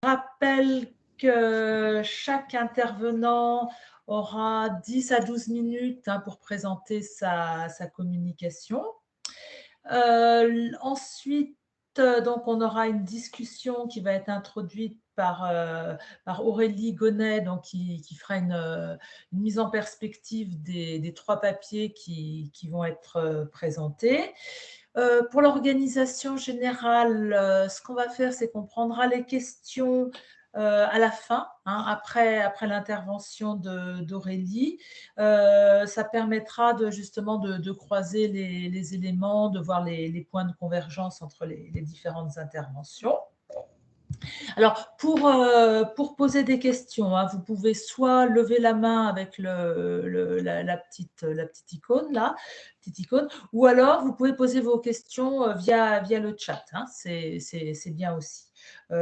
rappelle que chaque intervenant aura 10 à 12 minutes pour présenter sa communication. Ensuite, donc on aura une discussion qui va être introduite par Aurélie Gonnet, donc qui fera une mise en perspective des 3 papiers qui vont être présentés. Pour l'organisation générale, ce qu'on va faire, c'est qu'on prendra les questions à la fin, après l'intervention d'Aurélie. Ça permettra justement de croiser les éléments, de voir les points de convergence entre les différentes interventions. Alors, pour poser des questions, vous pouvez soit lever la main avec la petite icône, là, ou alors vous pouvez poser vos questions via le chat. C'est bien aussi.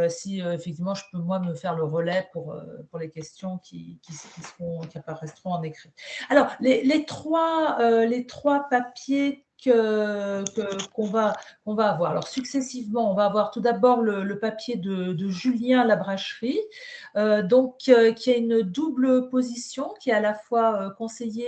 Si effectivement je peux moi me faire le relais pour les questions qui apparaîtront en écrit. Alors, les trois papiers qu'on va avoir. Alors, successivement, on va avoir tout d'abord le papier de Julien Labracherie, qui a une double position, qui est à la fois conseiller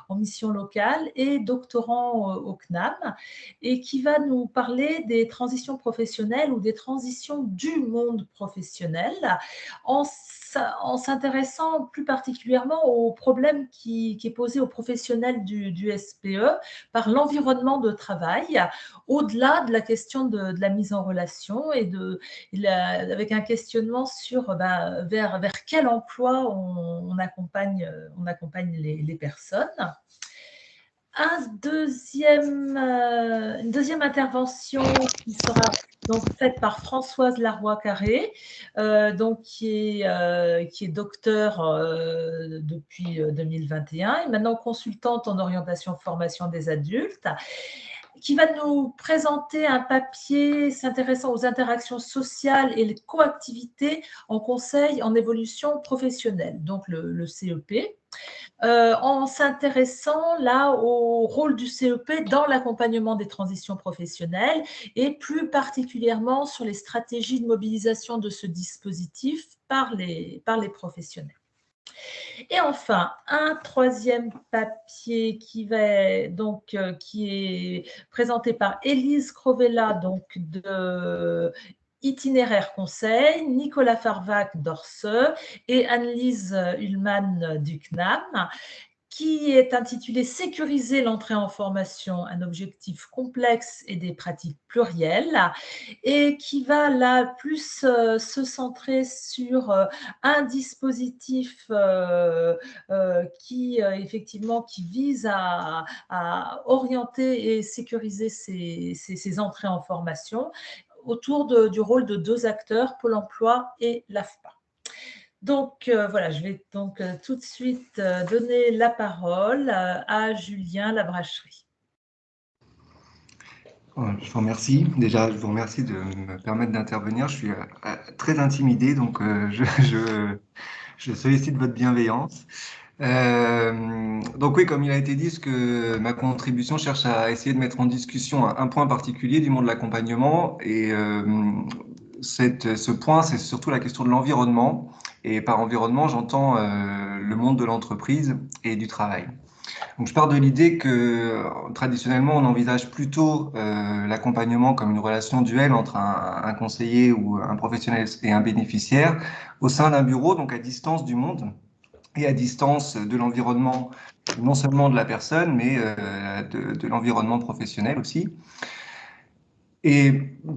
en mission locale et doctorant au CNAM, et qui va nous parler des transitions professionnelles ou des transitions du monde professionnel, en s'intéressant plus particulièrement au problème qui est posé aux professionnels du SPE par l'environnement de travail, au-delà de la question de la mise en relation avec un questionnement sur vers quel emploi on accompagne les personnes. Une deuxième intervention qui sera donc faite par Françoise Larroy-Carré, qui est docteure depuis 2021 et maintenant consultante en orientation formation des adultes, qui va nous présenter un papier s'intéressant aux interactions sociales et les coactivités en conseil en évolution professionnelle, donc le CEP. En s'intéressant là au rôle du CEP dans l'accompagnement des transitions professionnelles et plus particulièrement sur les stratégies de mobilisation de ce dispositif par les professionnels. Et enfin, un troisième papier qui est présenté par Élise Crovella, de Itinéraire Conseil, Nicolas Farvac d'Orseux et Annelise Ullmann du CNAM, qui est intitulé « Sécuriser l'entrée en formation, un objectif complexe et des pratiques plurielles » et qui va là plus se centrer sur un dispositif qui vise à orienter et sécuriser ces entrées en formation autour du rôle de 2 acteurs, Pôle emploi et l'AFPA. Donc voilà, je vais tout de suite donner la parole à Julien Labracherie. Je vous remercie. Déjà, je vous remercie de me permettre d'intervenir. Je suis très intimidé, donc je sollicite votre bienveillance. Donc oui, comme il a été dit, ma contribution cherche à essayer de mettre en discussion un point particulier du monde de l'accompagnement. Et ce point, c'est surtout la question de l'environnement. Et par environnement, j'entends le monde de l'entreprise et du travail. Donc, je pars de l'idée que traditionnellement, on envisage plutôt l'accompagnement comme une relation duelle entre un conseiller ou un professionnel et un bénéficiaire au sein d'un bureau, donc à distance du monde et à distance de l'environnement, non seulement de la personne, mais de l'environnement professionnel aussi. Et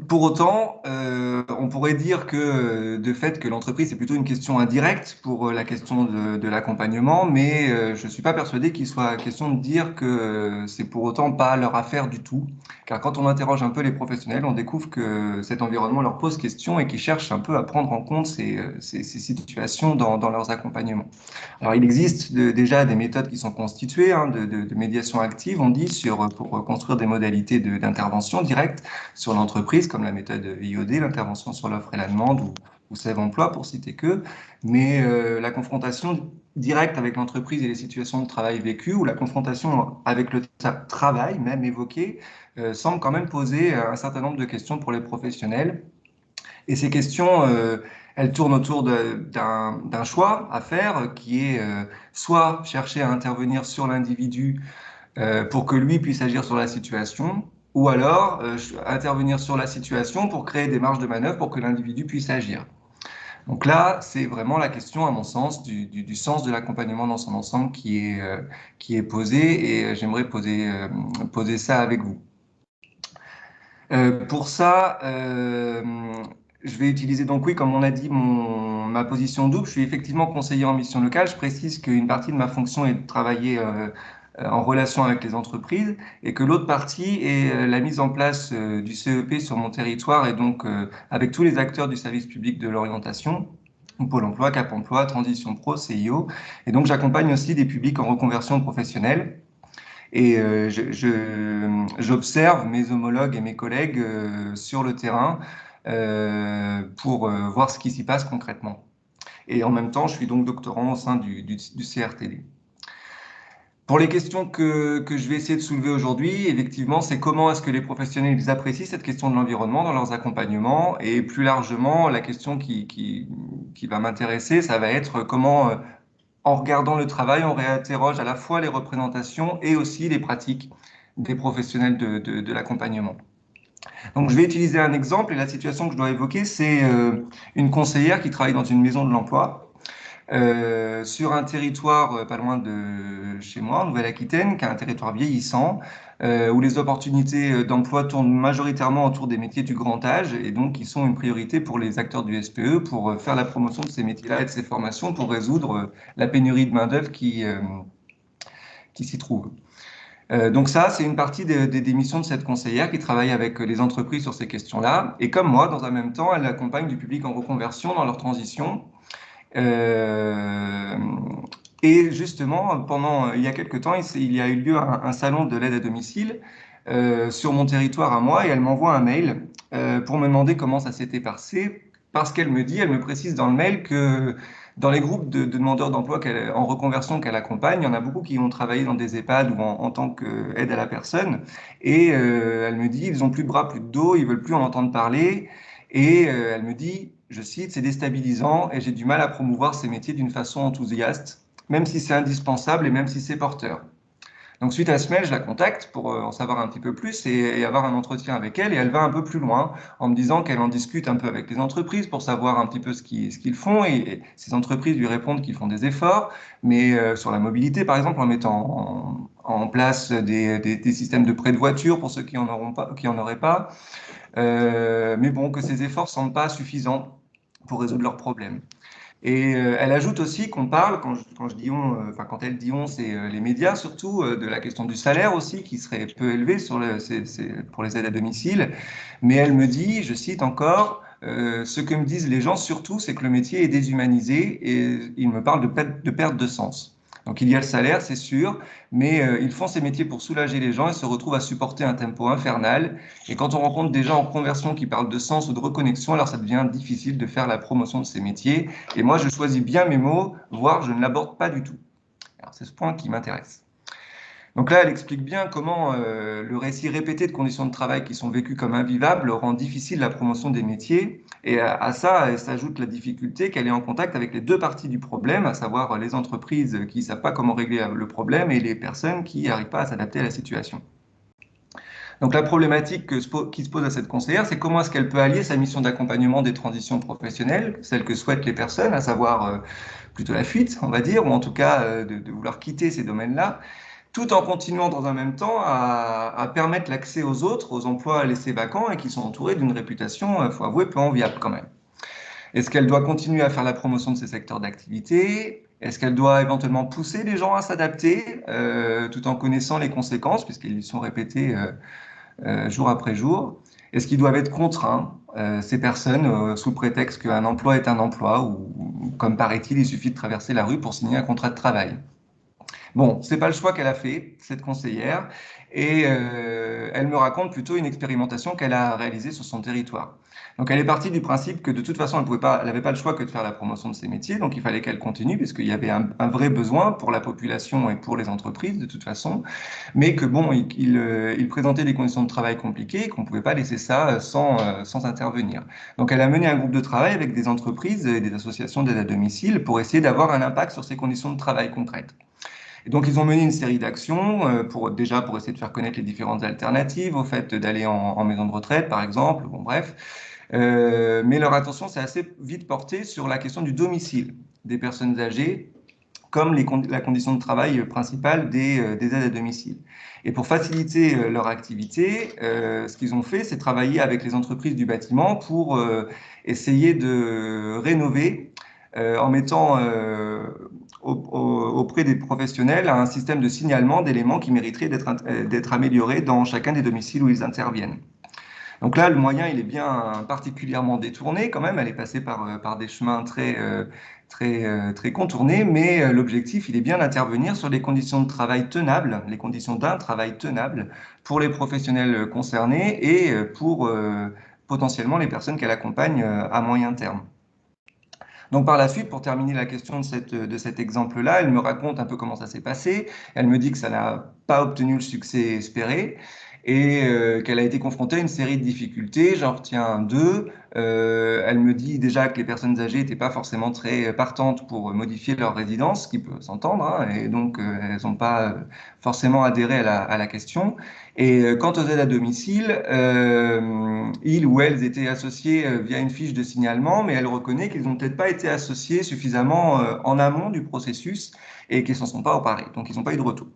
pour autant, on pourrait dire que de fait que l'entreprise c'est plutôt une question indirecte pour la question de l'accompagnement, mais je ne suis pas persuadé qu'il soit question de dire que c'est pour autant pas leur affaire du tout. Car quand on interroge un peu les professionnels, on découvre que cet environnement leur pose question et qu'ils cherchent un peu à prendre en compte ces situations dans leurs accompagnements. Alors, il existe déjà des méthodes qui sont constituées de médiation active, on dit, pour construire des modalités d'intervention directe sur l'entreprise, comme la méthode VIOD, l'intervention sur l'offre et la demande, ou Sève Emploi, pour citer que. Mais la confrontation directe avec l'entreprise et les situations de travail vécues, ou la confrontation avec le travail, même évoqué, semble quand même poser un certain nombre de questions pour les professionnels. Et ces questions, elles tournent autour d'un choix à faire qui est soit chercher à intervenir sur l'individu pour que lui puisse agir sur la situation, ou alors intervenir sur la situation pour créer des marges de manœuvre pour que l'individu puisse agir. Donc là, c'est vraiment la question, à mon sens, du sens de l'accompagnement dans son ensemble qui est posée, et j'aimerais poser ça avec vous. Pour ça, je vais utiliser donc, oui, comme on a dit, ma position double. Je suis effectivement conseiller en mission locale. Je précise qu'une partie de ma fonction est de travailler en relation avec les entreprises et que l'autre partie est la mise en place du CEP sur mon territoire et donc avec tous les acteurs du service public de l'orientation. Pôle emploi, Cap emploi, Transition Pro, CIO. Et donc, j'accompagne aussi des publics en reconversion professionnelle. Et j'observe mes homologues et mes collègues sur le terrain pour voir ce qui s'y passe concrètement. Et en même temps, je suis donc doctorant au sein du CRTD. Pour les questions que je vais essayer de soulever aujourd'hui, effectivement, c'est comment est-ce que les professionnels ils apprécient cette question de l'environnement dans leurs accompagnements et plus largement, la question qui va m'intéresser, ça va être comment en regardant le travail, on réinterroge à la fois les représentations et aussi les pratiques des professionnels de l'accompagnement. Donc, je vais utiliser un exemple et la situation que je dois évoquer, c'est une conseillère qui travaille dans une maison de l'emploi sur un territoire pas loin de chez moi, en Nouvelle-Aquitaine, qui est un territoire vieillissant, où les opportunités d'emploi tournent majoritairement autour des métiers du grand âge et donc qui sont une priorité pour les acteurs du SPE pour faire la promotion de ces métiers-là et de ces formations pour résoudre la pénurie de main-d'œuvre qui s'y trouve. Donc ça, c'est une partie des missions de cette conseillère qui travaille avec les entreprises sur ces questions-là. Et comme moi, dans un même temps, elle accompagne du public en reconversion dans leur transition. Et justement, il y a quelques temps, il y a eu lieu un salon de l'aide à domicile sur mon territoire à moi et elle m'envoie un mail pour me demander comment ça s'était passé parce qu'elle me précise dans le mail que dans les groupes de demandeurs d'emploi en reconversion qu'elle accompagne, il y en a beaucoup qui ont travaillé dans des EHPAD ou en tant qu'aide à la personne et elle me dit, ils n'ont plus de bras, plus de dos, ils veulent plus en entendre parler et elle me dit, je cite, c'est déstabilisant et j'ai du mal à promouvoir ces métiers d'une façon enthousiaste, même si c'est indispensable et même si c'est porteur. Donc, suite à ce mail, je la contacte pour en savoir un petit peu plus et avoir un entretien avec elle. Et elle va un peu plus loin en me disant qu'elle en discute un peu avec les entreprises pour savoir un petit peu ce qu'ils font. Et ces entreprises lui répondent qu'ils font des efforts, mais sur la mobilité, par exemple, en mettant en place des systèmes de prêt de voiture pour ceux qui en auraient pas. Mais bon, que ces efforts ne semblent pas suffisants pour résoudre leurs problèmes. Et elle ajoute aussi qu'on parle, quand je dis on, enfin quand elle dit on, c'est les médias surtout, de la question du salaire aussi, qui serait peu élevé pour les aides à domicile. Mais elle me dit, je cite encore, ce que me disent les gens surtout, c'est que le métier est déshumanisé et il me parle de perte de sens. Donc il y a le salaire, c'est sûr, mais ils font ces métiers pour soulager les gens et se retrouvent à supporter un tempo infernal. Et quand on rencontre des gens en conversion qui parlent de sens ou de reconnexion, alors ça devient difficile de faire la promotion de ces métiers. Et moi, je choisis bien mes mots, voire je ne l'aborde pas du tout. Alors c'est ce point qui m'intéresse. Donc là, elle explique bien comment le récit répété de conditions de travail qui sont vécues comme invivables rend difficile la promotion des métiers. Et à ça, s'ajoute la difficulté qu'elle est en contact avec les deux parties du problème, à savoir les entreprises qui ne savent pas comment régler le problème et les personnes qui n'arrivent pas à s'adapter à la situation. Donc la problématique qui se pose à cette conseillère, c'est comment est-ce qu'elle peut allier sa mission d'accompagnement des transitions professionnelles, celle que souhaitent les personnes, à savoir plutôt la fuite, on va dire, ou en tout cas de vouloir quitter ces domaines-là, tout en continuant dans un même temps à permettre l'accès aux autres, aux emplois laissés vacants et qui sont entourés d'une réputation, il faut avouer, peu enviable quand même. Est-ce qu'elle doit continuer à faire la promotion de ces secteurs d'activité? Est-ce qu'elle doit éventuellement pousser les gens à s'adapter tout en connaissant les conséquences, puisqu'ils sont répétés jour après jour? Est-ce qu'ils doivent être contraints, ces personnes, sous prétexte qu'un emploi est un emploi, ou comme paraît-il, il suffit de traverser la rue pour signer un contrat de travail? Bon, c'est pas le choix qu'elle a fait, cette conseillère, et elle me raconte plutôt une expérimentation qu'elle a réalisée sur son territoire. Donc elle est partie du principe que de toute façon, elle n'avait pas le choix que de faire la promotion de ses métiers, donc il fallait qu'elle continue, puisqu'il y avait un vrai besoin pour la population et pour les entreprises de toute façon, mais que bon, il présentait des conditions de travail compliquées, et qu'on ne pouvait pas laisser ça sans intervenir. Donc elle a mené un groupe de travail avec des entreprises et des associations d'aide à domicile pour essayer d'avoir un impact sur ces conditions de travail concrètes. Et donc, ils ont mené une série d'actions déjà pour essayer de faire connaître les différentes alternatives au fait d'aller en maison de retraite, par exemple. Bon, bref. Mais leur attention s'est assez vite portée sur la question du domicile des personnes âgées, comme la condition de travail principale des aides à domicile. Et pour faciliter leur activité, ce qu'ils ont fait, c'est travailler avec les entreprises du bâtiment pour essayer de rénover en mettant auprès des professionnels un système de signalement d'éléments qui mériteraient d'être améliorés dans chacun des domiciles où ils interviennent. Donc là, le moyen, il est bien particulièrement détourné quand même. Elle est passée par des chemins très contournés, mais l'objectif, il est bien d'intervenir sur les conditions de travail tenables, les conditions d'un travail tenable pour les professionnels concernés et pour potentiellement les personnes qu'elle accompagne à moyen terme. Donc par la suite, pour terminer la question de cet exemple-là, elle me raconte un peu comment ça s'est passé. Elle me dit que ça n'a pas obtenu le succès espéré et qu'elle a été confrontée à une série de difficultés. J'en retiens deux. Elle me dit déjà que les personnes âgées n'étaient pas forcément très partantes pour modifier leur résidence, ce qui peut s'entendre, hein, et donc elles n'ont pas forcément adhéré à la question. Et quant aux aides à domicile, ils ou elles étaient associés via une fiche de signalement, mais elle reconnaît qu'ils n'ont peut-être pas été associés suffisamment en amont du processus et qu'ils ne s'en sont pas emparés. Donc, ils n'ont pas eu de retour.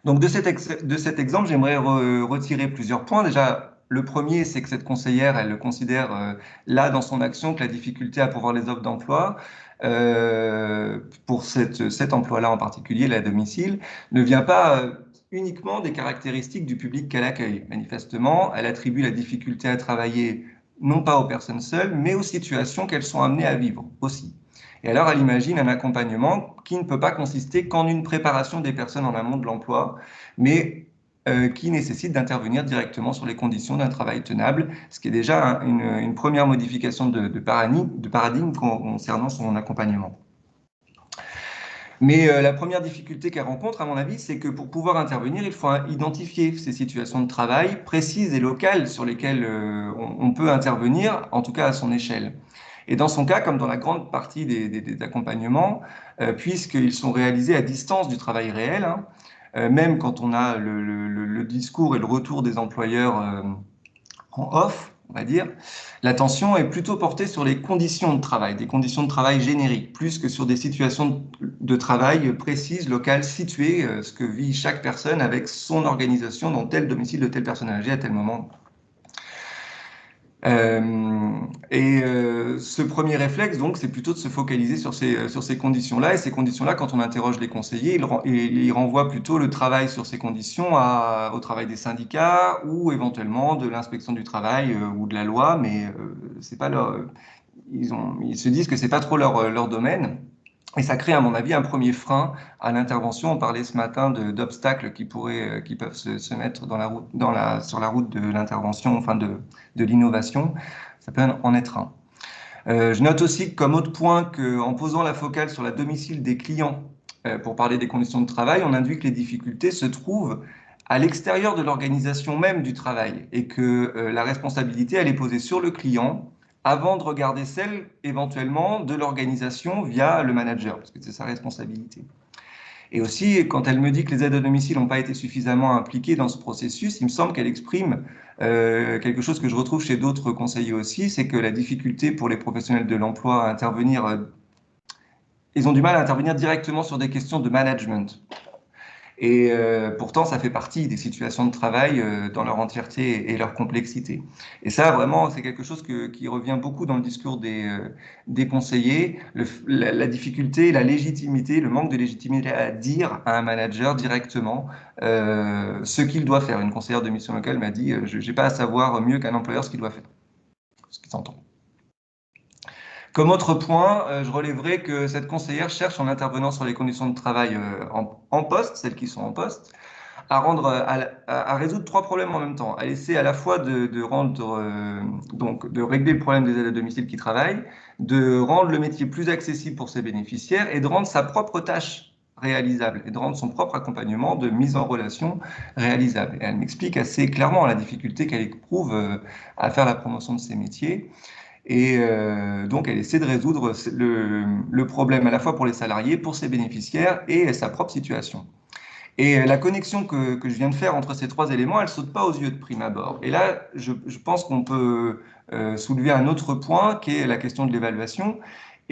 Donc, de cet exemple, j'aimerais retirer plusieurs points. Déjà, le premier, c'est que cette conseillère, elle considère là dans son action que la difficulté à pourvoir les offres d'emploi, pour cet emploi-là en particulier, la domicile, ne vient pas uniquement des caractéristiques du public qu'elle accueille. Manifestement, elle attribue la difficulté à travailler non pas aux personnes seules, mais aux situations qu'elles sont amenées à vivre aussi. Et alors, elle imagine un accompagnement qui ne peut pas consister qu'en une préparation des personnes en amont de l'emploi, mais qui nécessite d'intervenir directement sur les conditions d'un travail tenable, ce qui est déjà une première modification de paradigme concernant son accompagnement. Mais la première difficulté qu'elle rencontre, à mon avis, c'est que pour pouvoir intervenir, il faut identifier ces situations de travail précises et locales sur lesquelles on peut intervenir, en tout cas à son échelle. Et dans son cas, comme dans la grande partie des accompagnements, puisqu'ils sont réalisés à distance du travail réel, hein, même quand on a le discours et le retour des employeurs en off, on va dire, l'attention est plutôt portée sur les conditions de travail, des conditions de travail génériques, plus que sur des situations de travail précises, locales, situées, ce que vit chaque personne avec son organisation dans tel domicile de telle personne âgée à tel moment. Ce premier réflexe, donc, c'est plutôt de se focaliser sur ces conditions-là. Et ces conditions-là, quand on interroge les conseillers, ils renvoient plutôt le travail sur ces conditions au travail des syndicats ou éventuellement de l'inspection du travail ou de la loi, mais c'est pas ils se disent que c'est pas trop leur domaine. Et ça crée, à mon avis, un premier frein à l'intervention. On parlait ce matin d'obstacles qui peuvent se mettre sur la route de l'intervention, enfin de l'innovation. Ça peut en être un. Je note aussi comme autre point qu'en posant la focale sur la domicile des clients pour parler des conditions de travail, on induit que les difficultés se trouvent à l'extérieur de l'organisation même du travail et que la responsabilité, elle est posée sur le client avant de regarder celle éventuellement de l'organisation via le manager, parce que c'est sa responsabilité. Et aussi, quand elle me dit que les aides à domicile n'ont pas été suffisamment impliquées dans ce processus, il me semble qu'elle exprime quelque chose que je retrouve chez d'autres conseillers aussi, c'est que la difficulté pour les professionnels de l'emploi à intervenir, ils ont du mal à intervenir directement sur des questions de management. Et pourtant, ça fait partie des situations de travail dans leur entièreté et leur complexité. Et ça, vraiment, c'est quelque chose qui revient beaucoup dans le discours des conseillers, la difficulté, la légitimité, le manque de légitimité à dire à un manager directement ce qu'il doit faire. Une conseillère de mission locale m'a dit je n'ai pas à savoir mieux qu'un employeur ce qu'il doit faire, ce qui s'entend. Comme autre point, je relèverai que cette conseillère cherche, en intervenant sur les conditions de travail en poste, celles qui sont en poste, à résoudre trois problèmes en même temps. Elle essaie à la fois de régler le problème des aides à domicile qui travaillent, de rendre le métier plus accessible pour ses bénéficiaires et de rendre sa propre tâche réalisable et de rendre son propre accompagnement de mise en relation réalisable. Et elle m'explique assez clairement la difficulté qu'elle éprouve à faire la promotion de ces métiers. Et donc, elle essaie de résoudre le problème à la fois pour les salariés, pour ses bénéficiaires et sa propre situation. Et la connexion que je viens de faire entre ces trois éléments, elle ne saute pas aux yeux de prime abord. Et là, je pense qu'on peut soulever un autre point qui est la question de l'évaluation.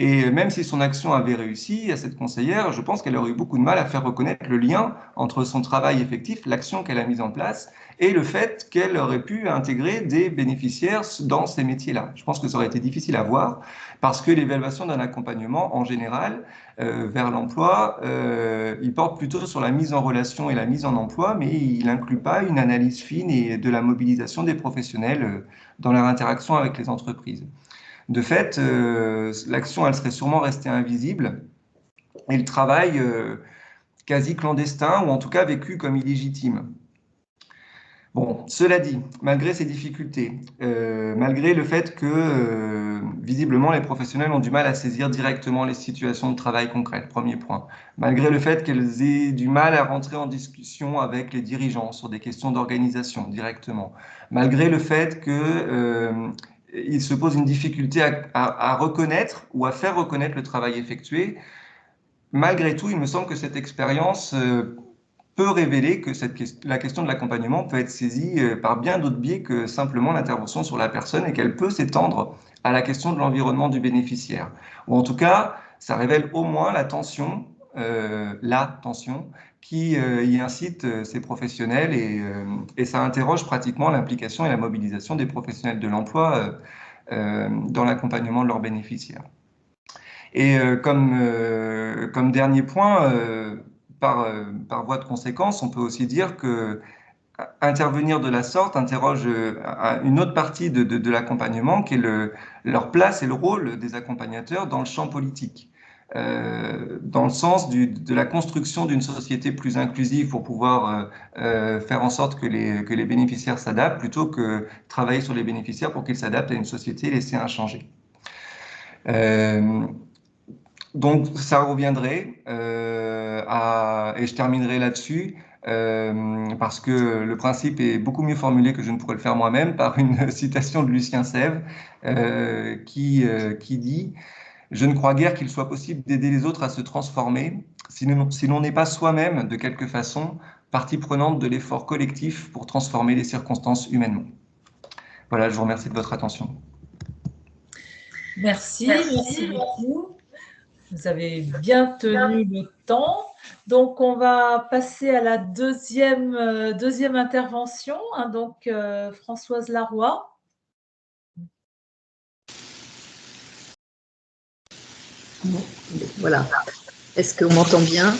Et même si son action avait réussi à cette conseillère, je pense qu'elle aurait eu beaucoup de mal à faire reconnaître le lien entre son travail effectif, l'action qu'elle a mise en place, et le fait qu'elle aurait pu intégrer des bénéficiaires dans ces métiers-là. Je pense que ça aurait été difficile à voir parce que l'évaluation d'un accompagnement, en général, vers l'emploi, il porte plutôt sur la mise en relation et la mise en emploi, mais il n'inclut pas une analyse fine et de la mobilisation des professionnels dans leur interaction avec les entreprises. De fait, l'action, elle serait sûrement restée invisible et le travail quasi clandestin ou en tout cas vécu comme illégitime. Bon, cela dit, malgré ces difficultés, malgré le fait que visiblement les professionnels ont du mal à saisir directement les situations de travail concrètes, premier point, malgré le fait qu'elles aient du mal à rentrer en discussion avec les dirigeants sur des questions d'organisation directement, malgré le fait que il se pose une difficulté à reconnaître ou à faire reconnaître le travail effectué, malgré tout, il me semble que cette expérience peut révéler que la question de l'accompagnement peut être saisie par bien d'autres biais que simplement l'intervention sur la personne et qu'elle peut s'étendre à la question de l'environnement du bénéficiaire. Ou en tout cas, ça révèle au moins la tension qui y incite ces professionnels et ça interroge pratiquement l'implication et la mobilisation des professionnels de l'emploi dans l'accompagnement de leurs bénéficiaires. Et comme dernier point, par voie de conséquence, on peut aussi dire que intervenir de la sorte interroge une autre partie de l'accompagnement, qui est leur place et le rôle des accompagnateurs dans le champ politique, dans le sens de la construction d'une société plus inclusive pour pouvoir faire en sorte que les bénéficiaires s'adaptent, plutôt que travailler sur les bénéficiaires pour qu'ils s'adaptent à une société laissée inchangée. Donc, ça reviendrait et je terminerai là-dessus parce que le principe est beaucoup mieux formulé que je ne pourrais le faire moi-même par une citation de Lucien Sèvres qui dit « Je ne crois guère qu'il soit possible d'aider les autres à se transformer si l'on n'est pas soi-même, de quelque façon, partie prenante de l'effort collectif pour transformer les circonstances humainement. » Voilà, je vous remercie de votre attention. Merci beaucoup. Vous avez bien tenu le temps. Donc, on va passer à la deuxième intervention. Donc, Françoise Laroy. Voilà. Est-ce qu'on m'entend bien?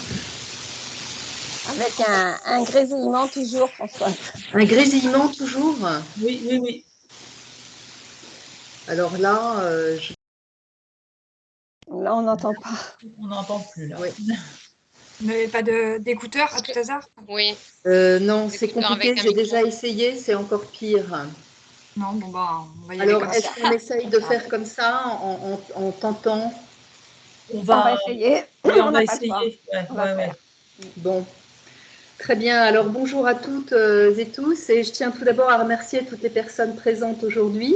Avec un grésillement toujours, Françoise. Un grésillement toujours? Oui, oui, oui. Alors là, Là, on n'entend pas. On n'entend plus, là. Oui. Vous n'avez pas d'écouteurs à tout hasard? Oui. non, c'est compliqué, j'ai déjà essayé, c'est encore pire. Non, bon, bah, on va y Alors, aller. est-ce qu'on essaye de faire comme ça, en tentant? On va essayer. Oui, on va essayer. Ouais. Bon, très bien. Alors, bonjour à toutes et tous. Et je tiens tout d'abord à remercier toutes les personnes présentes aujourd'hui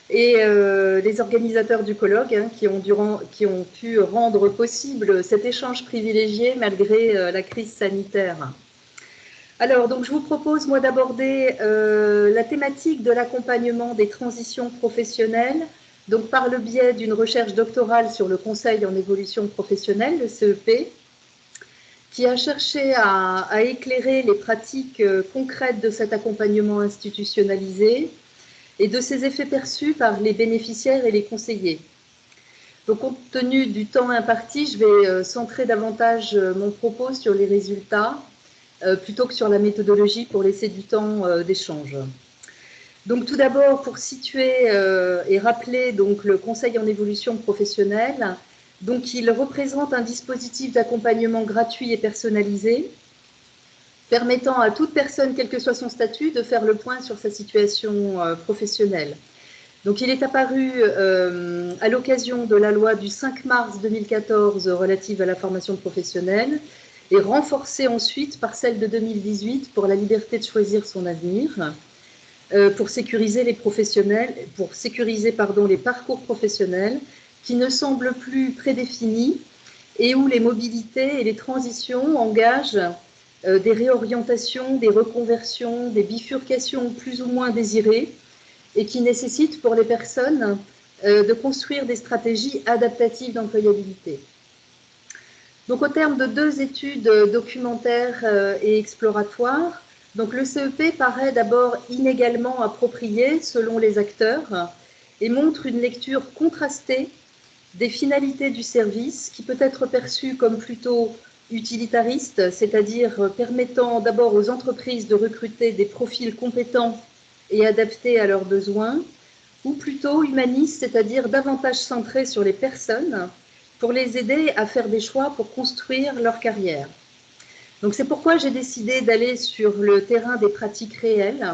et les organisateurs du colloque qui ont pu rendre possible cet échange privilégié malgré la crise sanitaire. Alors, donc, je vous propose, moi, d'aborder la thématique de l'accompagnement des transitions professionnelles, donc par le biais d'une recherche doctorale sur le conseil en évolution professionnelle, le CEP, qui a cherché à éclairer les pratiques concrètes de cet accompagnement institutionnalisé et de ses effets perçus par les bénéficiaires et les conseillers. Donc, compte tenu du temps imparti, je vais centrer davantage mon propos sur les résultats plutôt que sur la méthodologie pour laisser du temps d'échange. Donc, tout d'abord, pour situer et rappeler donc, le Conseil en évolution professionnelle, donc, il représente un dispositif d'accompagnement gratuit et personnalisé permettant à toute personne, quel que soit son statut, de faire le point sur sa situation professionnelle. Donc, il est apparu à l'occasion de la loi du 5 mars 2014 relative à la formation professionnelle et renforcé ensuite par celle de 2018 pour la liberté de choisir son avenir, pour sécuriser les parcours professionnels qui ne semblent plus prédéfinis et où les mobilités et les transitions engagent des réorientations, des reconversions, des bifurcations plus ou moins désirées et qui nécessitent pour les personnes de construire des stratégies adaptatives d'employabilité. Donc, au terme de 2 études documentaires et exploratoires, donc le CEP paraît d'abord inégalement approprié selon les acteurs et montre une lecture contrastée des finalités du service qui peut être perçue comme plutôt utilitariste, c'est-à-dire permettant d'abord aux entreprises de recruter des profils compétents et adaptés à leurs besoins, ou plutôt humaniste, c'est-à-dire davantage centré sur les personnes pour les aider à faire des choix pour construire leur carrière. Donc c'est pourquoi j'ai décidé d'aller sur le terrain des pratiques réelles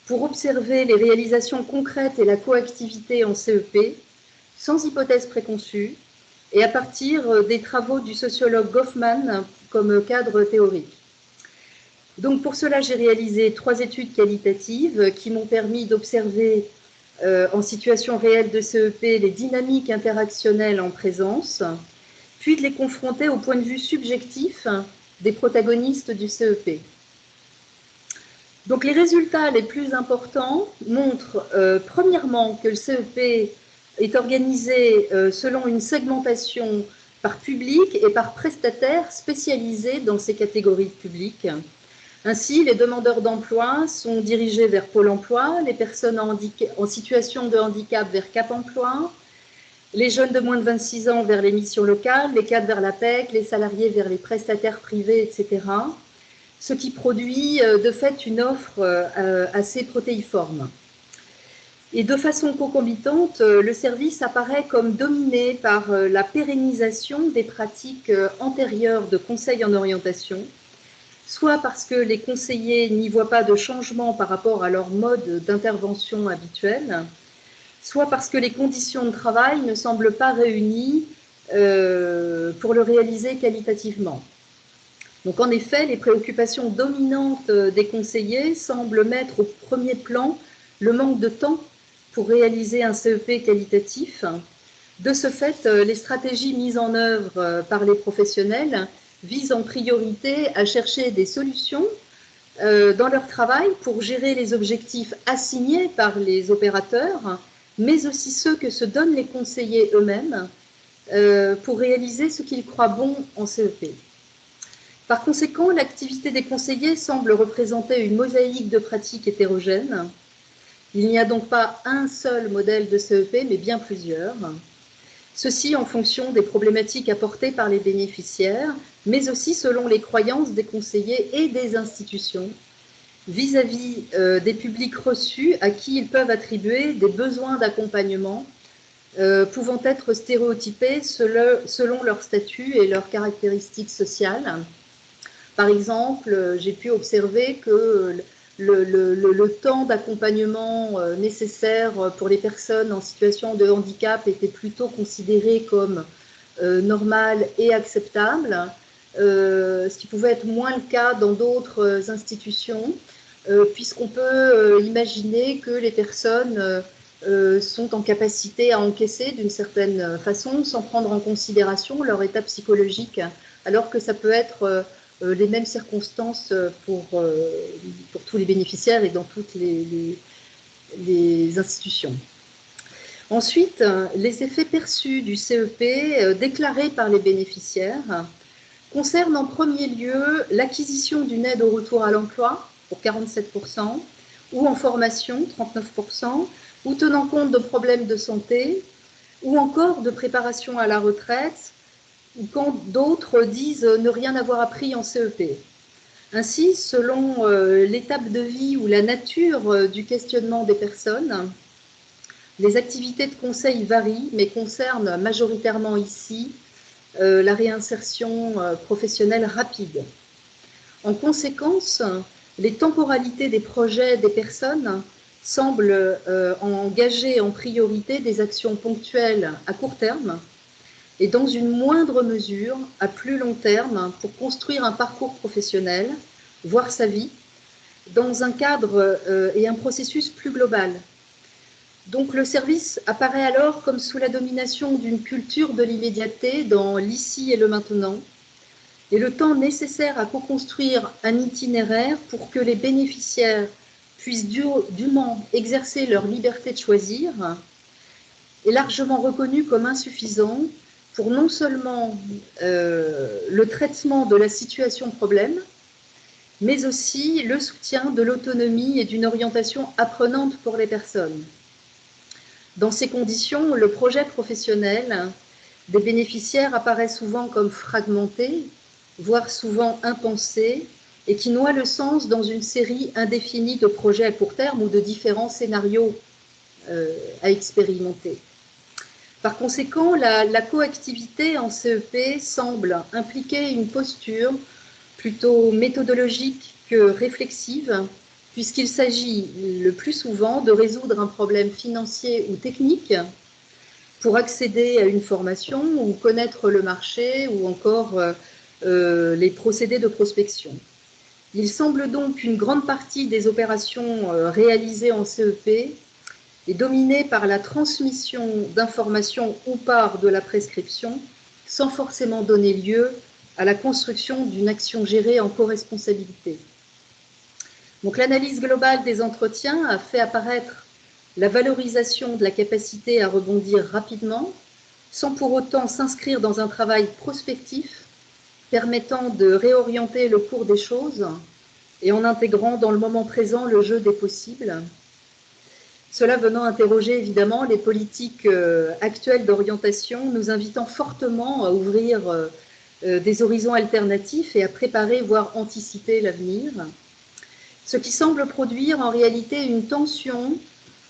pour observer les réalisations concrètes et la coactivité en CEP, sans hypothèse préconçue, et à partir des travaux du sociologue Goffman comme cadre théorique. Donc pour cela, j'ai réalisé 3 études qualitatives qui m'ont permis d'observer en situation réelle de CEP les dynamiques interactionnelles en présence, puis de les confronter au point de vue subjectif des protagonistes du CEP. Donc les résultats les plus importants montrent premièrement que le CEP est organisé selon une segmentation par public et par prestataire spécialisés dans ces catégories de publics. Ainsi, les demandeurs d'emploi sont dirigés vers Pôle emploi, les personnes en situation de handicap vers Cap emploi, les jeunes de moins de 26 ans vers les missions locales, les cadres vers l'APEC, les salariés vers les prestataires privés, etc. Ce qui produit de fait une offre assez protéiforme. Et de façon concomitante, le service apparaît comme dominé par la pérennisation des pratiques antérieures de conseil en orientation, soit parce que les conseillers n'y voient pas de changement par rapport à leur mode d'intervention habituel, soit parce que les conditions de travail ne semblent pas réunies pour le réaliser qualitativement. Donc en effet, les préoccupations dominantes des conseillers semblent mettre au premier plan le manque de temps pour réaliser un CEP qualitatif. De ce fait, les stratégies mises en œuvre par les professionnels visent en priorité à chercher des solutions dans leur travail pour gérer les objectifs assignés par les opérateurs, mais aussi ceux que se donnent les conseillers eux-mêmes pour réaliser ce qu'ils croient bon en CEP. Par conséquent, l'activité des conseillers semble représenter une mosaïque de pratiques hétérogènes. Il n'y a donc pas un seul modèle de CEP, mais bien plusieurs. Ceci en fonction des problématiques apportées par les bénéficiaires, mais aussi selon les croyances des conseillers et des institutions vis-à-vis des publics reçus à qui ils peuvent attribuer des besoins d'accompagnement pouvant être stéréotypés selon leur statut et leurs caractéristiques sociales. Par exemple, j'ai pu observer que le temps d'accompagnement nécessaire pour les personnes en situation de handicap était plutôt considéré comme normal et acceptable, ce qui pouvait être moins le cas dans d'autres institutions, puisqu'on peut imaginer que les personnes sont en capacité à encaisser d'une certaine façon sans prendre en considération leur état psychologique, alors que ça peut être les mêmes circonstances pour tous les bénéficiaires et dans toutes les institutions. Ensuite, les effets perçus du CEP déclarés par les bénéficiaires concernent en premier lieu l'acquisition d'une aide au retour à l'emploi pour 47%, ou en formation 39%, ou tenant compte de problèmes de santé, ou encore de préparation à la retraite, ou quand d'autres disent ne rien avoir appris en CEP. Ainsi, selon l'étape de vie ou la nature du questionnement des personnes, les activités de conseil varient, mais concernent majoritairement ici la réinsertion professionnelle rapide. En conséquence, les temporalités des projets des personnes semblent engager en priorité des actions ponctuelles à court terme et dans une moindre mesure à plus long terme pour construire un parcours professionnel, voire sa vie, dans un cadre et un processus plus global. Donc le service apparaît alors comme sous la domination d'une culture de l'immédiateté dans l'ici et le maintenant, et le temps nécessaire à co-construire un itinéraire pour que les bénéficiaires puissent dûment exercer leur liberté de choisir est largement reconnu comme insuffisant pour non seulement le traitement de la situation problème, mais aussi le soutien de l'autonomie et d'une orientation apprenante pour les personnes. Dans ces conditions, le projet professionnel des bénéficiaires apparaît souvent comme fragmenté, voire souvent impensé, et qui noie le sens dans une série indéfinie de projets à court terme ou de différents scénarios à expérimenter. Par conséquent, la coactivité en CEP semble impliquer une posture plutôt méthodologique que réflexive, puisqu'il s'agit le plus souvent de résoudre un problème financier ou technique pour accéder à une formation ou connaître le marché ou encore les procédés de prospection. Il semble donc qu'une grande partie des opérations réalisées en CEP est dominée par la transmission d'informations ou par de la prescription, sans forcément donner lieu à la construction d'une action gérée en co-responsabilité. Donc l'analyse globale des entretiens a fait apparaître la valorisation de la capacité à rebondir rapidement, sans pour autant s'inscrire dans un travail prospectif permettant de réorienter le cours des choses et en intégrant dans le moment présent le jeu des possibles. Cela venant interroger évidemment les politiques actuelles d'orientation, nous invitant fortement à ouvrir des horizons alternatifs et à préparer, voire anticiper l'avenir. Ce qui semble produire en réalité une tension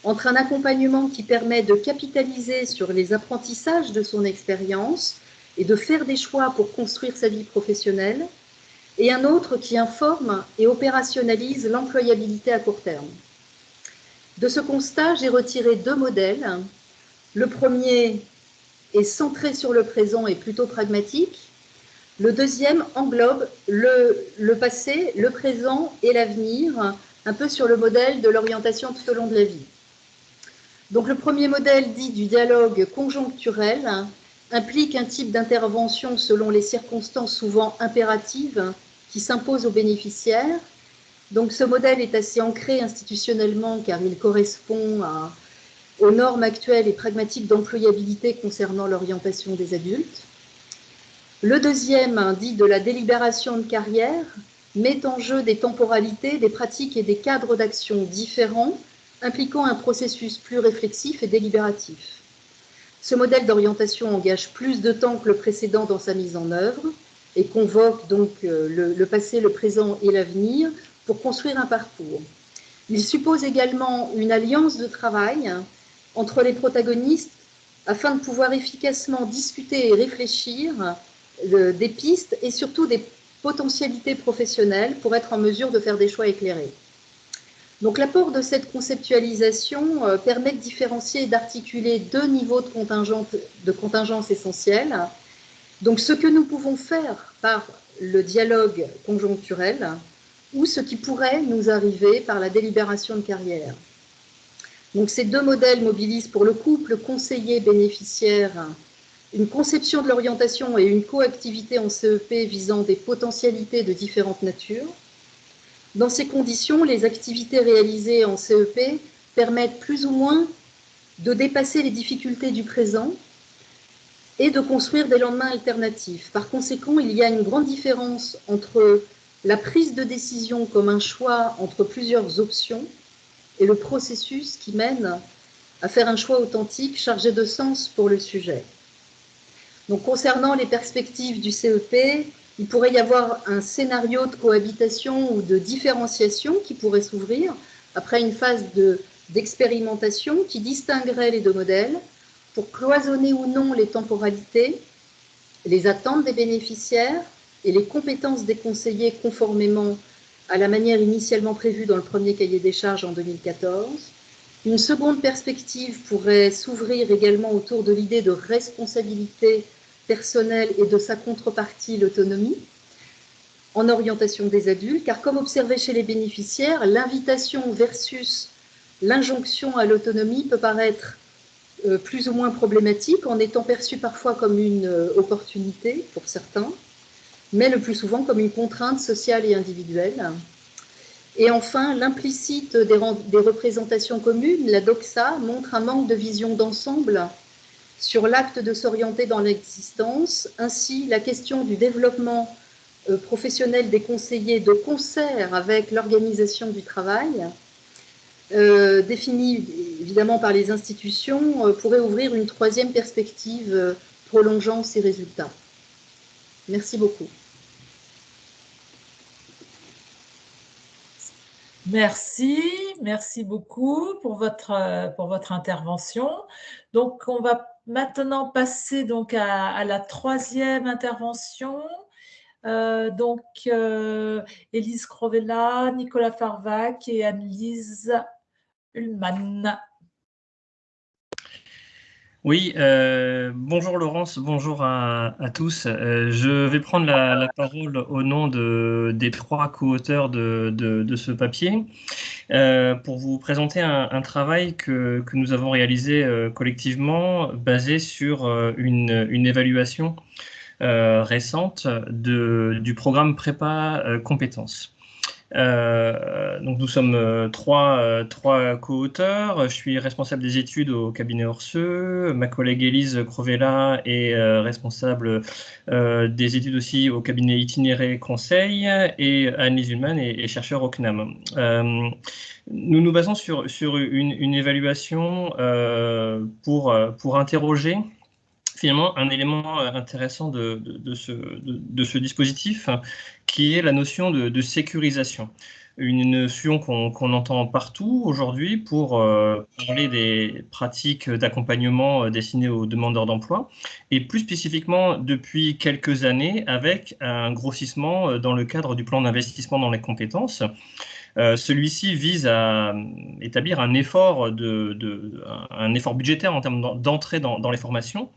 entre un accompagnement qui permet de capitaliser sur les apprentissages de son expérience et de faire des choix pour construire sa vie professionnelle, et un autre qui informe et opérationnalise l'employabilité à court terme. De ce constat, j'ai retiré deux modèles. Le premier est centré sur le présent et plutôt pragmatique. Le deuxième englobe le passé, le présent et l'avenir, un peu sur le modèle de l'orientation tout au long de la vie. Donc le premier modèle dit du dialogue conjoncturel implique un type d'intervention selon les circonstances souvent impératives qui s'imposent aux bénéficiaires. Donc ce modèle est assez ancré institutionnellement car il correspond aux normes actuelles et pragmatiques d'employabilité concernant l'orientation des adultes. Le deuxième, dit de la délibération de carrière, met en jeu des temporalités, des pratiques et des cadres d'action différents, impliquant un processus plus réflexif et délibératif. Ce modèle d'orientation engage plus de temps que le précédent dans sa mise en œuvre et convoque donc le passé, le présent et l'avenir pour construire un parcours. Il suppose également une alliance de travail entre les protagonistes afin de pouvoir efficacement discuter et réfléchir des pistes et surtout des potentialités professionnelles pour être en mesure de faire des choix éclairés. Donc l'apport de cette conceptualisation permet de différencier et d'articuler deux niveaux de contingence essentiels. Donc ce que nous pouvons faire par le dialogue conjoncturel ou ce qui pourrait nous arriver par la délibération de carrière. Donc ces deux modèles mobilisent pour le couple conseiller-bénéficiaire une conception de l'orientation et une coactivité en CEP visant des potentialités de différentes natures. Dans ces conditions, les activités réalisées en CEP permettent plus ou moins de dépasser les difficultés du présent et de construire des lendemains alternatifs. Par conséquent, il y a une grande différence entre la prise de décision comme un choix entre plusieurs options et le processus qui mène à faire un choix authentique chargé de sens pour le sujet. Donc, concernant les perspectives du CEP, il pourrait y avoir un scénario de cohabitation ou de différenciation qui pourrait s'ouvrir après une phase d'expérimentation qui distinguerait les deux modèles pour cloisonner ou non les temporalités, les attentes des bénéficiaires et les compétences des conseillers conformément à la manière initialement prévue dans le premier cahier des charges en 2014. Une seconde perspective pourrait s'ouvrir également autour de l'idée de responsabilité personnelle et de sa contrepartie, l'autonomie, en orientation des adultes, car comme observé chez les bénéficiaires, l'invitation versus l'injonction à l'autonomie peut paraître plus ou moins problématique en étant perçue parfois comme une opportunité pour certains, mais le plus souvent comme une contrainte sociale et individuelle. Et enfin, l'implicite des représentations communes, la doxa, montre un manque de vision d'ensemble sur l'acte de s'orienter dans l'existence. Ainsi, la question du développement professionnel des conseillers de concert avec l'organisation du travail, définie évidemment par les institutions, pourrait ouvrir une troisième perspective prolongeant ces résultats. Merci beaucoup. Merci beaucoup pour votre intervention. Donc, on va maintenant passer donc à la troisième intervention. Élise Crovella, Nicolas Farvac et Annelise Ullmann. Oui, bonjour Laurence, bonjour à tous. Je vais prendre la parole au nom des 3 co-auteurs de ce papier pour vous présenter un travail que nous avons réalisé collectivement basé sur une évaluation récente du programme Prépa Compétences. Donc nous sommes trois co-auteurs. Je suis responsable des études au cabinet Orseux. Ma collègue Élise Crovella est responsable des études aussi au cabinet Itinéré Conseil, et Annelise Ullmann est chercheur au CNAM. Nous nous basons sur une évaluation pour interroger finalement un élément intéressant de ce dispositif, qui est la notion de sécurisation. Une notion qu'on entend partout aujourd'hui pour parler des pratiques d'accompagnement destinées aux demandeurs d'emploi, et plus spécifiquement depuis quelques années avec un grossissement dans le cadre du plan d'investissement dans les compétences. Celui-ci vise à établir un effort budgétaire en termes d'entrée dans les formations,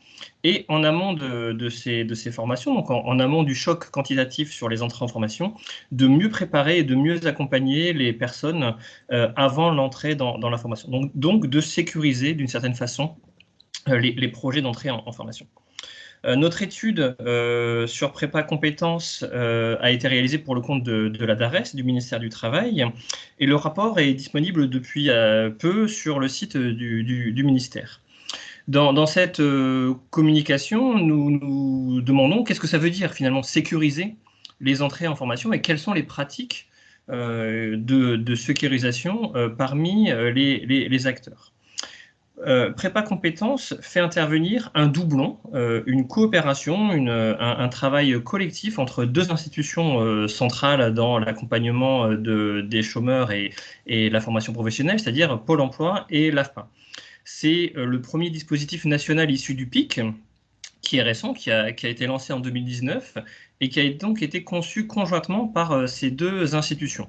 et en amont de ces formations, donc en amont du choc quantitatif sur les entrées en formation, de mieux préparer et de mieux accompagner les personnes avant l'entrée dans la formation. Donc de sécuriser d'une certaine façon les projets d'entrée en formation. Notre étude sur prépa compétences a été réalisée pour le compte de la DARES, du ministère du Travail, et le rapport est disponible depuis peu sur le site du ministère. Dans cette communication, nous demandons qu'est-ce que ça veut dire finalement sécuriser les entrées en formation, et quelles sont les pratiques de sécurisation parmi les acteurs. Prépa compétences fait intervenir un doublon, une coopération, un travail collectif entre 2 institutions centrales dans l'accompagnement des chômeurs et la formation professionnelle, c'est-à-dire Pôle emploi et l'AFPA. C'est le premier dispositif national issu du PIC, qui est récent, qui a été lancé en 2019 et qui a donc été conçu conjointement par ces 2 institutions.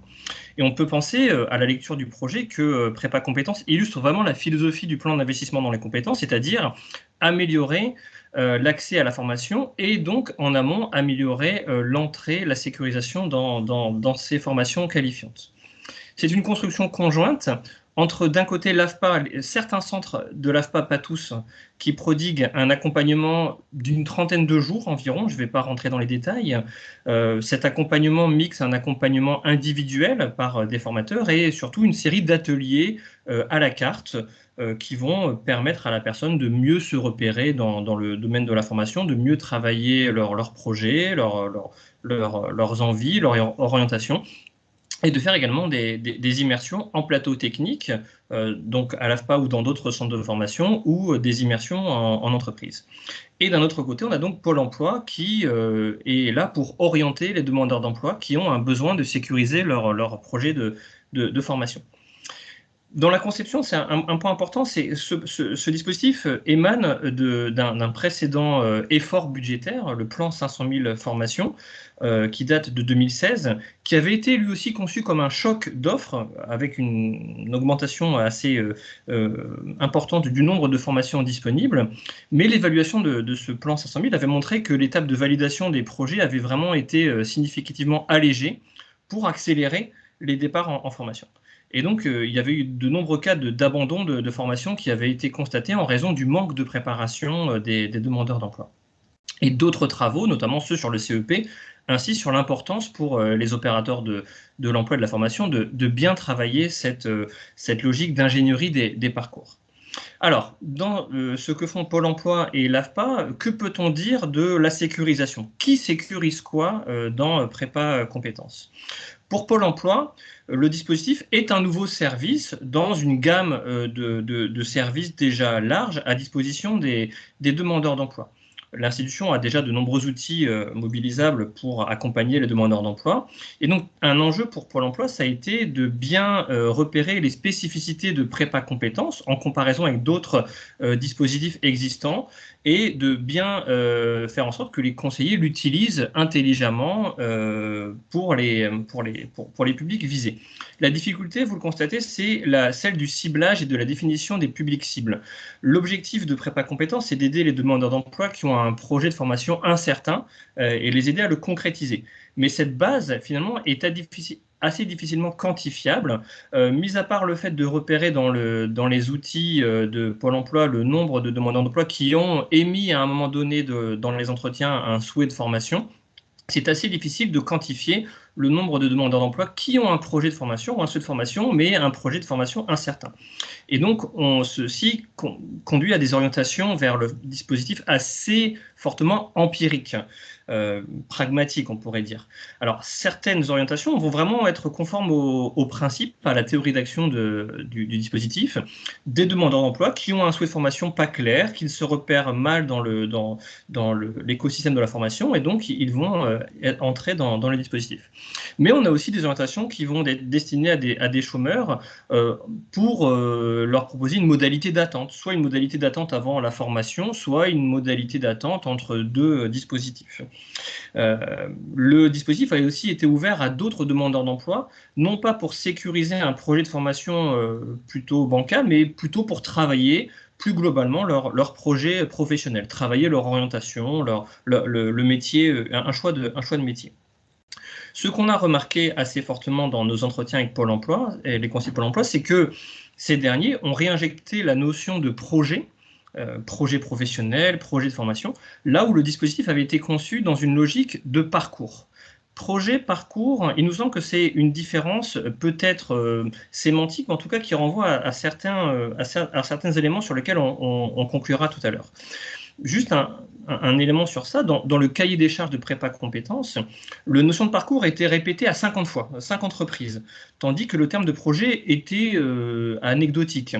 Et on peut penser à la lecture du projet que Prépa Compétences illustre vraiment la philosophie du plan d'investissement dans les compétences, c'est-à-dire améliorer l'accès à la formation et donc en amont améliorer l'entrée, la sécurisation dans ces formations qualifiantes. C'est une construction conjointe entre, d'un côté, l'AFPA, certains centres de l'AFPA, pas tous, qui prodiguent un accompagnement d'une trentaine de jours environ, je ne vais pas rentrer dans les détails. Cet accompagnement mixe un accompagnement individuel par des formateurs et surtout une série d'ateliers à la carte qui vont permettre à la personne de mieux se repérer dans le domaine de la formation, de mieux travailler leurs projets, leurs envies, leur orientation, et de faire également des immersions en plateau technique, donc à l'AFPA ou dans d'autres centres de formation, ou des immersions en entreprise. Et d'un autre côté, on a donc Pôle emploi qui est là pour orienter les demandeurs d'emploi qui ont un besoin de sécuriser leur projet de formation. Dans la conception, c'est un point important, c'est ce dispositif émane d'un précédent effort budgétaire, le plan 500 000 formations, qui date de 2016, qui avait été lui aussi conçu comme un choc d'offres, avec une augmentation assez importante du nombre de formations disponibles. Mais l'évaluation de ce plan 500 000 avait montré que l'étape de validation des projets avait vraiment été significativement allégée pour accélérer les départs en formation. Et donc, il y avait eu de nombreux cas d'abandon de formation qui avaient été constatés en raison du manque de préparation des demandeurs d'emploi. Et d'autres travaux, notamment ceux sur le CEP, insistent sur l'importance pour les opérateurs de l'emploi et de la formation de bien travailler cette logique d'ingénierie des parcours. Alors, dans ce que font Pôle emploi et l'AFPA, que peut-on dire de la sécurisation? Qui sécurise quoi dans Prépa Compétences? Pour Pôle emploi, le dispositif est un nouveau service dans une gamme de services déjà large à disposition des demandeurs d'emploi. L'institution a déjà de nombreux outils mobilisables pour accompagner les demandeurs d'emploi. Et donc, un enjeu pour Pôle emploi, ça a été de bien repérer les spécificités de prépa compétences en comparaison avec d'autres dispositifs existants et de bien faire en sorte que les conseillers l'utilisent intelligemment pour les publics visés. La difficulté, vous le constatez, c'est celle du ciblage et de la définition des publics cibles. L'objectif de prépa compétences, c'est d'aider les demandeurs d'emploi qui ont un projet de formation incertain et les aider à le concrétiser. Mais cette base, finalement, est assez difficilement quantifiable, mis à part le fait de repérer dans les outils de Pôle emploi le nombre de demandeurs d'emploi qui ont émis à un moment donné dans les entretiens un souhait de formation. C'est assez difficile de quantifier le nombre de demandeurs d'emploi qui ont un projet de formation ou un souhait de formation, mais un projet de formation incertain. Et donc, ceci conduit à des orientations vers le dispositif assez fortement empiriques, pragmatiques, on pourrait dire. Alors, certaines orientations vont vraiment être conformes au principe, à la théorie d'action du dispositif, des demandeurs d'emploi qui ont un souhait de formation pas clair, qui se repèrent mal dans l'écosystème de la formation, et donc ils vont entrer dans les dispositifs. Mais on a aussi des orientations qui vont être destinées à des chômeurs pour leur proposer une modalité d'attente, soit une modalité d'attente avant la formation, soit une modalité d'attente entre deux dispositifs. Le dispositif a aussi été ouvert à d'autres demandeurs d'emploi, non pas pour sécuriser un projet de formation plutôt bancal, mais plutôt pour travailler plus globalement leur projet professionnel, travailler leur orientation, le métier, un choix de métier. Ce qu'on a remarqué assez fortement dans nos entretiens avec Pôle emploi et les conseillers Pôle emploi, c'est que ces derniers ont réinjecté la notion de projet, projet professionnel, projet de formation, là où le dispositif avait été conçu dans une logique de parcours. Projet, parcours, il nous semble que c'est une différence peut-être sémantique, mais en tout cas qui renvoie à certains éléments sur lesquels on conclura tout à l'heure. Juste un élément sur ça, dans le cahier des charges de prépa compétences, la notion de parcours a été répétée à 50 fois, 50 reprises, tandis que le terme de projet était anecdotique.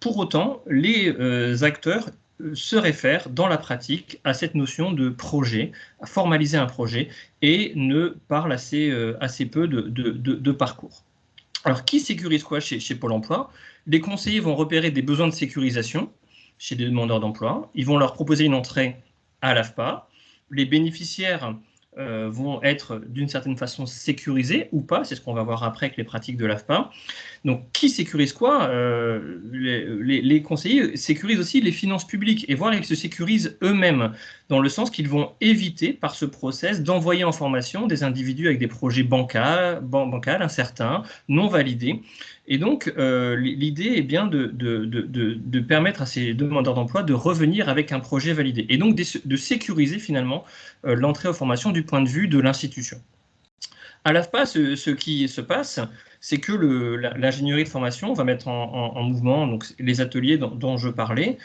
Pour autant, les acteurs se réfèrent dans la pratique à cette notion de projet, à formaliser un projet, et ne parlent assez peu de parcours. Alors, qui sécurise quoi chez Pôle emploi? Les conseillers vont repérer des besoins de sécurisation chez des demandeurs d'emploi. Ils vont leur proposer une entrée à l'AFPA. Les bénéficiaires vont être d'une certaine façon sécurisés ou pas, c'est ce qu'on va voir après avec les pratiques de l'AFPA. Donc, qui sécurise quoi? Les conseillers sécurisent aussi les finances publiques, et voire ils se sécurisent eux-mêmes, dans le sens qu'ils vont éviter, par ce process, d'envoyer en formation des individus avec des projets bancals, incertains, non validés. Et donc, l'idée est bien de permettre à ces demandeurs d'emploi de revenir avec un projet validé, et donc de sécuriser finalement l'entrée aux formations du point de vue de l'institution. À l'AFPA, ce qui se passe, c'est que l'ingénierie de formation va mettre en mouvement donc, les ateliers dont je parlais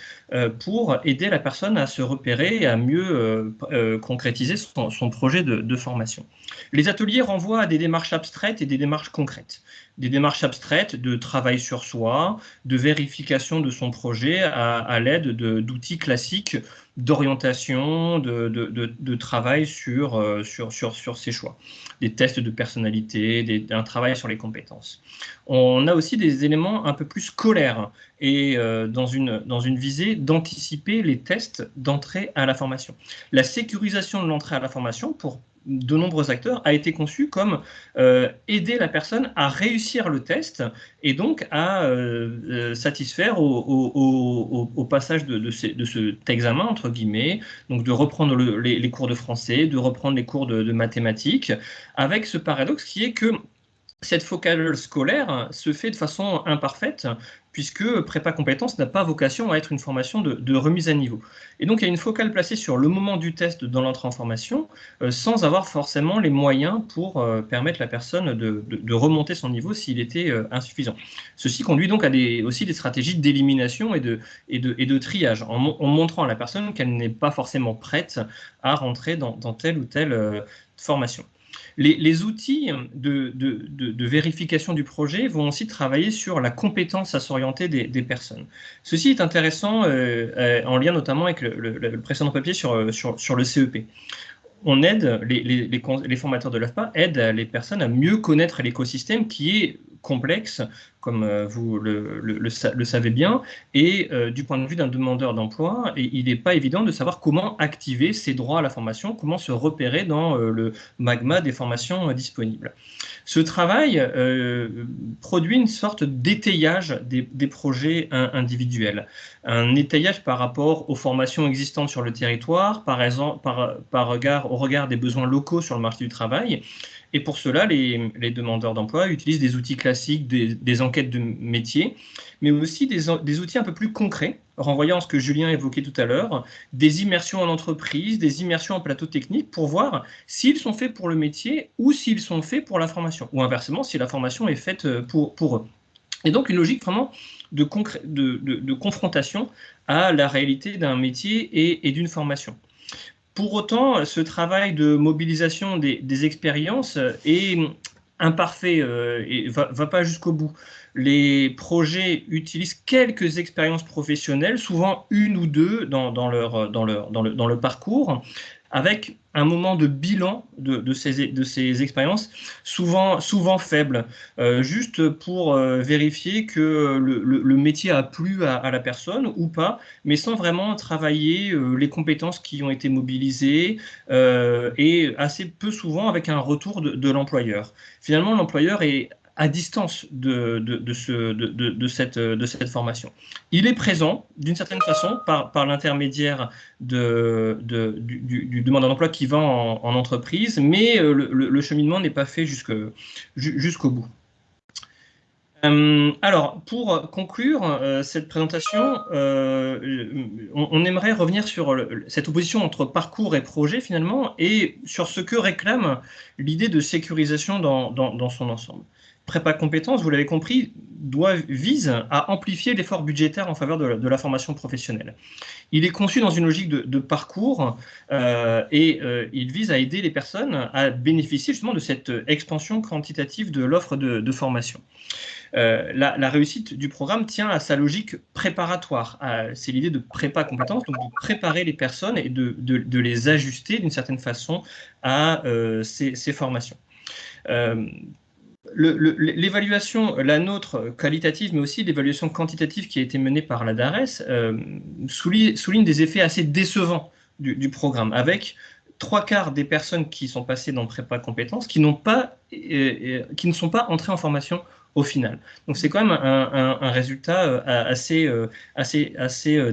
pour aider la personne à se repérer et à mieux concrétiser son projet de formation. Les ateliers renvoient à des démarches abstraites et des démarches concrètes. des démarches abstraites de travail sur soi, de vérification de son projet à l'aide d'outils classiques d'orientation, de travail sur ses choix, des tests de personnalité, un travail sur les compétences. On a aussi des éléments un peu plus scolaires et dans une visée d'anticiper les tests d'entrée à la formation. La sécurisation de l'entrée à la formation pour de nombreux acteurs a été conçue comme aider la personne à réussir le test et donc à satisfaire au passage de cet examen, entre guillemets, donc de reprendre les cours de français, de reprendre les cours de mathématiques, avec ce paradoxe qui est que cette focale scolaire se fait de façon imparfaite, puisque prépa compétences n'a pas vocation à être une formation de remise à niveau. Et donc, il y a une focale placée sur le moment du test dans l'entrée en formation, sans avoir forcément les moyens pour permettre à la personne de remonter son niveau s'il était insuffisant. Ceci conduit donc à aussi des stratégies d'élimination et de triage, en montrant à la personne qu'elle n'est pas forcément prête à rentrer dans telle ou telle formation. Les outils de vérification du projet vont aussi travailler sur la compétence à s'orienter des personnes. Ceci est intéressant en lien notamment avec le précédent papier sur le CEP. On aide, les formateurs de l'AFPA aident les personnes à mieux connaître l'écosystème qui est complexe, comme vous le savez bien, et du point de vue d'un demandeur d'emploi, il n'est pas évident de savoir comment activer ses droits à la formation, comment se repérer dans le magma des formations disponibles. Ce travail produit une sorte d'étayage des projets individuels, un étayage par rapport aux formations existantes sur le territoire, par exemple, au regard des besoins locaux sur le marché du travail. Et pour cela, les demandeurs d'emploi utilisent des outils classiques, des enquêtes de métier, mais aussi des outils un peu plus concrets, renvoyant à ce que Julien évoquait tout à l'heure, des immersions en entreprise, des immersions en plateau technique, pour voir s'ils sont faits pour le métier ou s'ils sont faits pour la formation, ou inversement, si la formation est faite pour eux. Et donc une logique vraiment de confrontation à la réalité d'un métier et d'une formation. Pour autant, ce travail de mobilisation des expériences est imparfait et va pas jusqu'au bout. Les projets utilisent quelques expériences professionnelles, souvent une ou deux dans le parcours, avec un moment de bilan de ces expériences, souvent faible, juste pour vérifier que le métier a plu à la personne ou pas, mais sans vraiment travailler les compétences qui ont été mobilisées et assez peu souvent avec un retour de l'employeur. Finalement, l'employeur est à distance de cette formation. Il est présent, d'une certaine façon, par l'intermédiaire du demandeur d'emploi qui va en entreprise, mais le cheminement n'est pas fait jusqu'au bout. Alors, pour conclure cette présentation, on aimerait revenir sur cette opposition entre parcours et projet, finalement, et sur ce que réclame l'idée de sécurisation dans son ensemble. Prépa compétences, vous l'avez compris, vise à amplifier l'effort budgétaire en faveur de la formation professionnelle. Il est conçu dans une logique de parcours et il vise à aider les personnes à bénéficier justement de cette expansion quantitative de l'offre de formation. La réussite du programme tient à sa logique préparatoire. C'est l'idée de prépa compétences, donc de préparer les personnes et de les ajuster d'une certaine façon à ces formations. L'évaluation, la nôtre qualitative, mais aussi l'évaluation quantitative qui a été menée par la DARES, souligne des effets assez décevants du programme, avec 3/4 des personnes qui sont passées dans prépa compétences qui ne sont pas entrées en formation au final. Donc c'est quand même un résultat assez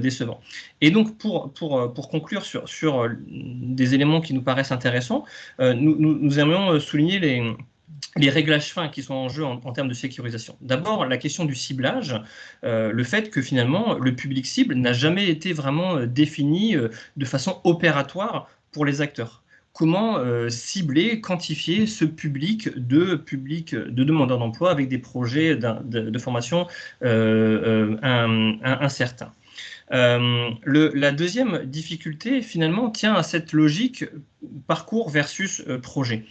décevant. Et donc pour conclure sur des éléments qui nous paraissent intéressants, nous aimerions souligner les réglages fins qui sont en jeu en termes de sécurisation. D'abord, la question du ciblage, le fait que finalement, le public cible n'a jamais été vraiment défini de façon opératoire pour les acteurs. Comment cibler, quantifier ce public de demandeurs d'emploi avec des projets de formation incertains. La deuxième difficulté, finalement, tient à cette logique parcours versus projet.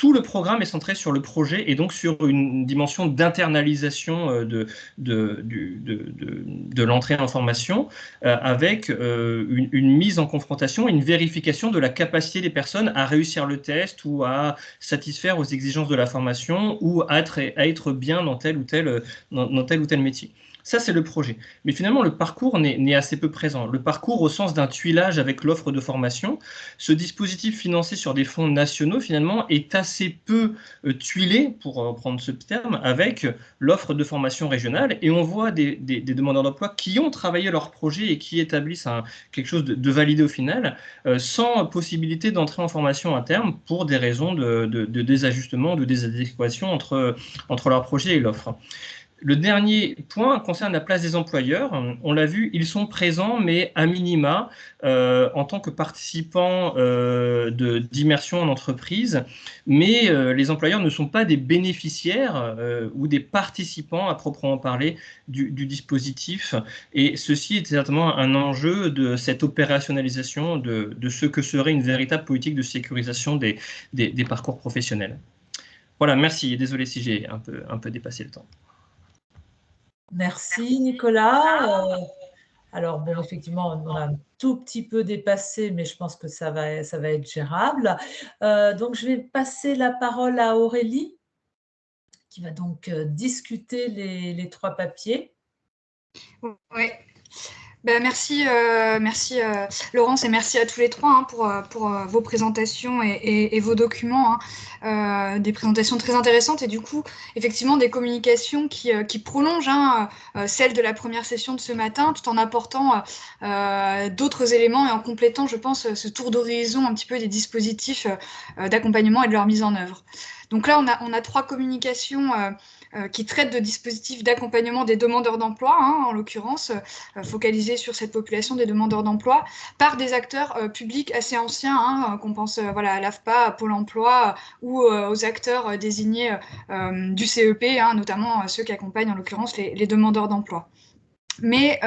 tout le programme est centré sur le projet et donc sur une dimension d'internalisation de l'entrée en formation avec une mise en confrontation, une vérification de la capacité des personnes à réussir le test ou à satisfaire aux exigences de la formation ou à être bien dans tel ou tel métier. Ça, c'est le projet. Mais finalement, le parcours n'est assez peu présent. Le parcours au sens d'un tuilage avec l'offre de formation, ce dispositif financé sur des fonds nationaux, finalement, est assez peu tuilé, pour reprendre ce terme, avec l'offre de formation régionale. Et on voit des demandeurs d'emploi qui ont travaillé leur projet et qui établissent quelque chose de validé au final, sans possibilité d'entrer en formation à terme pour des raisons de désajustement, de désadéquation entre leur projet et l'offre. Le dernier point concerne la place des employeurs. On l'a vu, ils sont présents, mais à minima, en tant que participants d'immersion en entreprise. Mais les employeurs ne sont pas des bénéficiaires ou des participants à proprement parler du dispositif. Et ceci est certainement un enjeu de cette opérationnalisation de ce que serait une véritable politique de sécurisation des parcours professionnels. Voilà, merci. Désolé si j'ai un peu dépassé le temps. Merci Nicolas. Alors bon, effectivement, on a un tout petit peu dépassé, mais je pense que ça va être gérable. Donc je vais passer la parole à Aurélie, qui va donc discuter les 3 papiers. Oui. Ben, merci Laurence et merci à tous les 3 pour vos présentations et vos documents, des présentations très intéressantes et du coup effectivement des communications qui prolongent celles de la première session de ce matin tout en apportant d'autres éléments et en complétant je pense ce tour d'horizon un petit peu des dispositifs d'accompagnement et de leur mise en œuvre. Donc là on a 3 communications qui traitent de dispositifs d'accompagnement des demandeurs d'emploi, en l'occurrence, focalisés sur cette population des demandeurs d'emploi, par des acteurs publics assez anciens, qu'on pense à l'AFPA, à Pôle emploi, ou aux acteurs désignés du CEP, notamment ceux qui accompagnent en l'occurrence les demandeurs d'emploi. Mais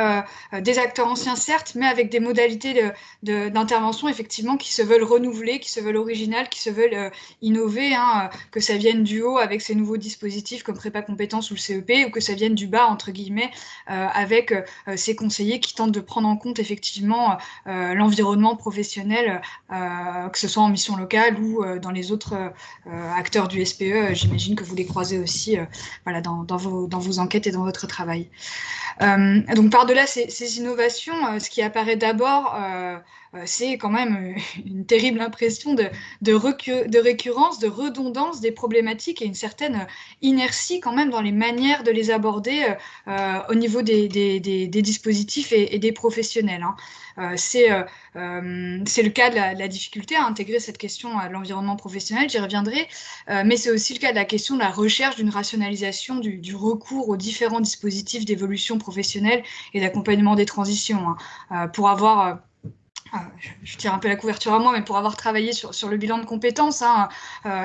des acteurs anciens certes, mais avec des modalités d'intervention effectivement qui se veulent renouveler, qui se veulent originales, qui se veulent innover, que ça vienne du haut avec ces nouveaux dispositifs comme prépa compétences ou le CEP, ou que ça vienne du bas entre guillemets avec ces conseillers qui tentent de prendre en compte effectivement l'environnement professionnel, que ce soit en mission locale ou dans les autres acteurs du SPE. J'imagine que vous les croisez aussi dans vos enquêtes et dans votre travail. Donc par-delà ces innovations, ce qui apparaît d'abord, c'est quand même une terrible impression de récurrence, de redondance des problématiques et une certaine inertie quand même dans les manières de les aborder au niveau des dispositifs et des professionnels. C'est le cas de la difficulté à intégrer cette question à l'environnement professionnel, j'y reviendrai, mais c'est aussi le cas de la question de la recherche d'une rationalisation du recours aux différents dispositifs d'évolution professionnelle et d'accompagnement des transitions, pour avoir... je tire un peu la couverture à moi, mais pour avoir travaillé sur le bilan de compétences,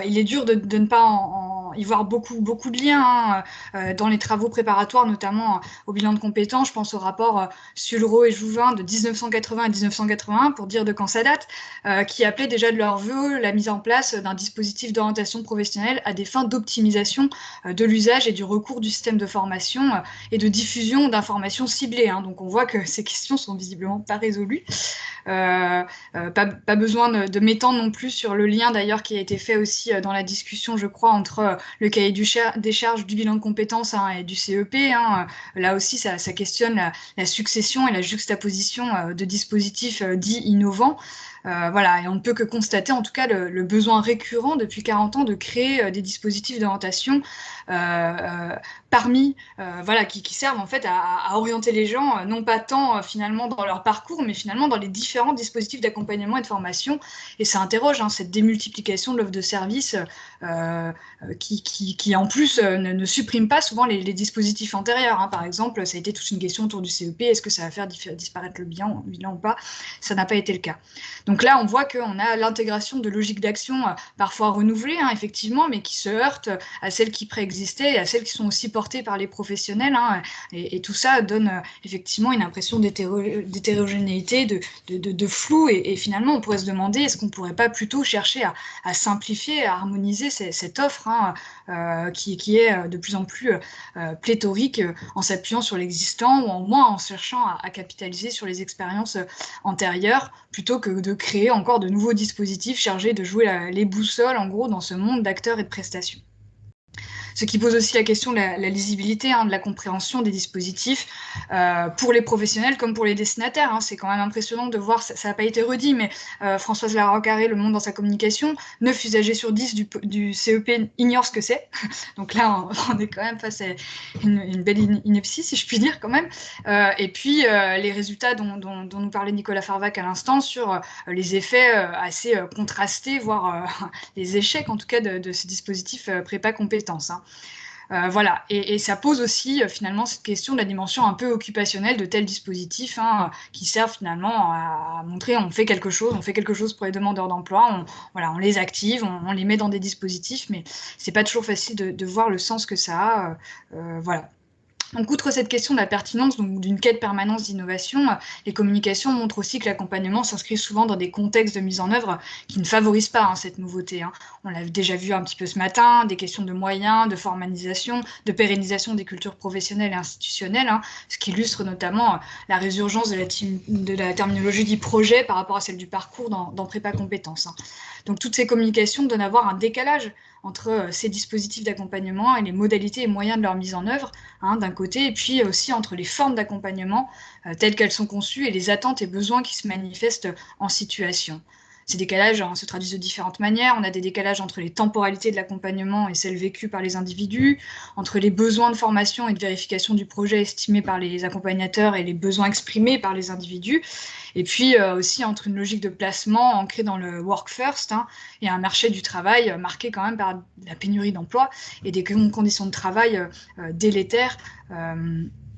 il est dur de ne pas y voir beaucoup de liens dans les travaux préparatoires, notamment au bilan de compétences. Je pense au rapport Sulro et Jouvin de 1980 à 1981, pour dire de quand ça date, qui appelait déjà de leur vœu la mise en place d'un dispositif d'orientation professionnelle à des fins d'optimisation de l'usage et du recours du système de formation et de diffusion d'informations ciblées. Donc on voit que ces questions sont visiblement pas résolues. Pas besoin de m'étendre non plus sur le lien d'ailleurs qui a été fait aussi dans la discussion, je crois, entre le cahier des charges du bilan de compétences et du CEP. Là aussi, ça questionne la succession et la juxtaposition de dispositifs dits innovants. Et on ne peut que constater en tout cas le besoin récurrent depuis 40 ans de créer des dispositifs d'orientation qui servent en fait à orienter les gens, non pas tant finalement dans leur parcours, mais finalement dans les différents dispositifs d'accompagnement et de formation. Et ça interroge cette démultiplication de l'offre de services qui en plus ne supprime pas souvent les dispositifs antérieurs. Par exemple, ça a été toute une question autour du CEP, est-ce que ça va faire disparaître le bilan ou pas? Ça n'a pas été le cas. Donc donc là, on voit qu'on a l'intégration de logiques d'action parfois renouvelées, hein, effectivement, mais qui se heurtent à celles qui préexistaient et à celles qui sont aussi portées par les professionnels. Hein, et tout ça donne effectivement une impression d'hétérogénéité, de flou. Et finalement, on pourrait se demander, est-ce qu'on ne pourrait pas plutôt chercher à simplifier, à harmoniser cette offre hein, qui est de plus en plus pléthorique en s'appuyant sur l'existant ou au moins en cherchant à capitaliser sur les expériences antérieures plutôt que de créer encore de nouveaux dispositifs chargés de jouer les boussoles en gros dans ce monde d'acteurs et de prestations. Ce qui pose aussi la question de la lisibilité, hein, de la compréhension des dispositifs pour les professionnels comme pour les destinataires. Hein. C'est quand même impressionnant de voir, ça n'a pas été redit, mais Françoise Laroccaré, Le Monde dans sa communication, 9 usagers sur 10 du CEP ignorent ce que c'est. Donc là, on est quand même face à une belle ineptie, si je puis dire quand même. Et puis, les résultats dont nous parlait Nicolas Farvac à l'instant sur les effets assez contrastés, voire les échecs en tout cas de ces dispositifs prépa compétences. Hein. Voilà, et ça pose aussi finalement cette question de la dimension un peu occupationnelle de tels dispositifs hein, qui servent finalement à montrer on fait quelque chose pour les demandeurs d'emploi, on les active, on les met dans des dispositifs, mais c'est pas toujours facile de voir le sens que ça a. Voilà. Donc, outre cette question de la pertinence d'une quête permanente d'innovation, les communications montrent aussi que l'accompagnement s'inscrit souvent dans des contextes de mise en œuvre qui ne favorisent pas hein, cette nouveauté. Hein. On l'a déjà vu un petit peu ce matin, des questions de moyens, de formalisation, de pérennisation des cultures professionnelles et institutionnelles, hein, ce qui illustre notamment la résurgence de la terminologie du projet par rapport à celle du parcours dans prépa compétences. Hein. Donc, toutes ces communications donnent à voir un décalage entre ces dispositifs d'accompagnement et les modalités et moyens de leur mise en œuvre, hein, d'un côté, et puis aussi entre les formes d'accompagnement telles qu'elles sont conçues et les attentes et besoins qui se manifestent en situation. Ces décalages hein, se traduisent de différentes manières. On a des décalages entre les temporalités de l'accompagnement et celles vécues par les individus, entre les besoins de formation et de vérification du projet estimés par les accompagnateurs et les besoins exprimés par les individus, et puis aussi entre une logique de placement ancrée dans le work first hein, et un marché du travail marqué quand même par la pénurie d'emploi et des conditions de travail délétères,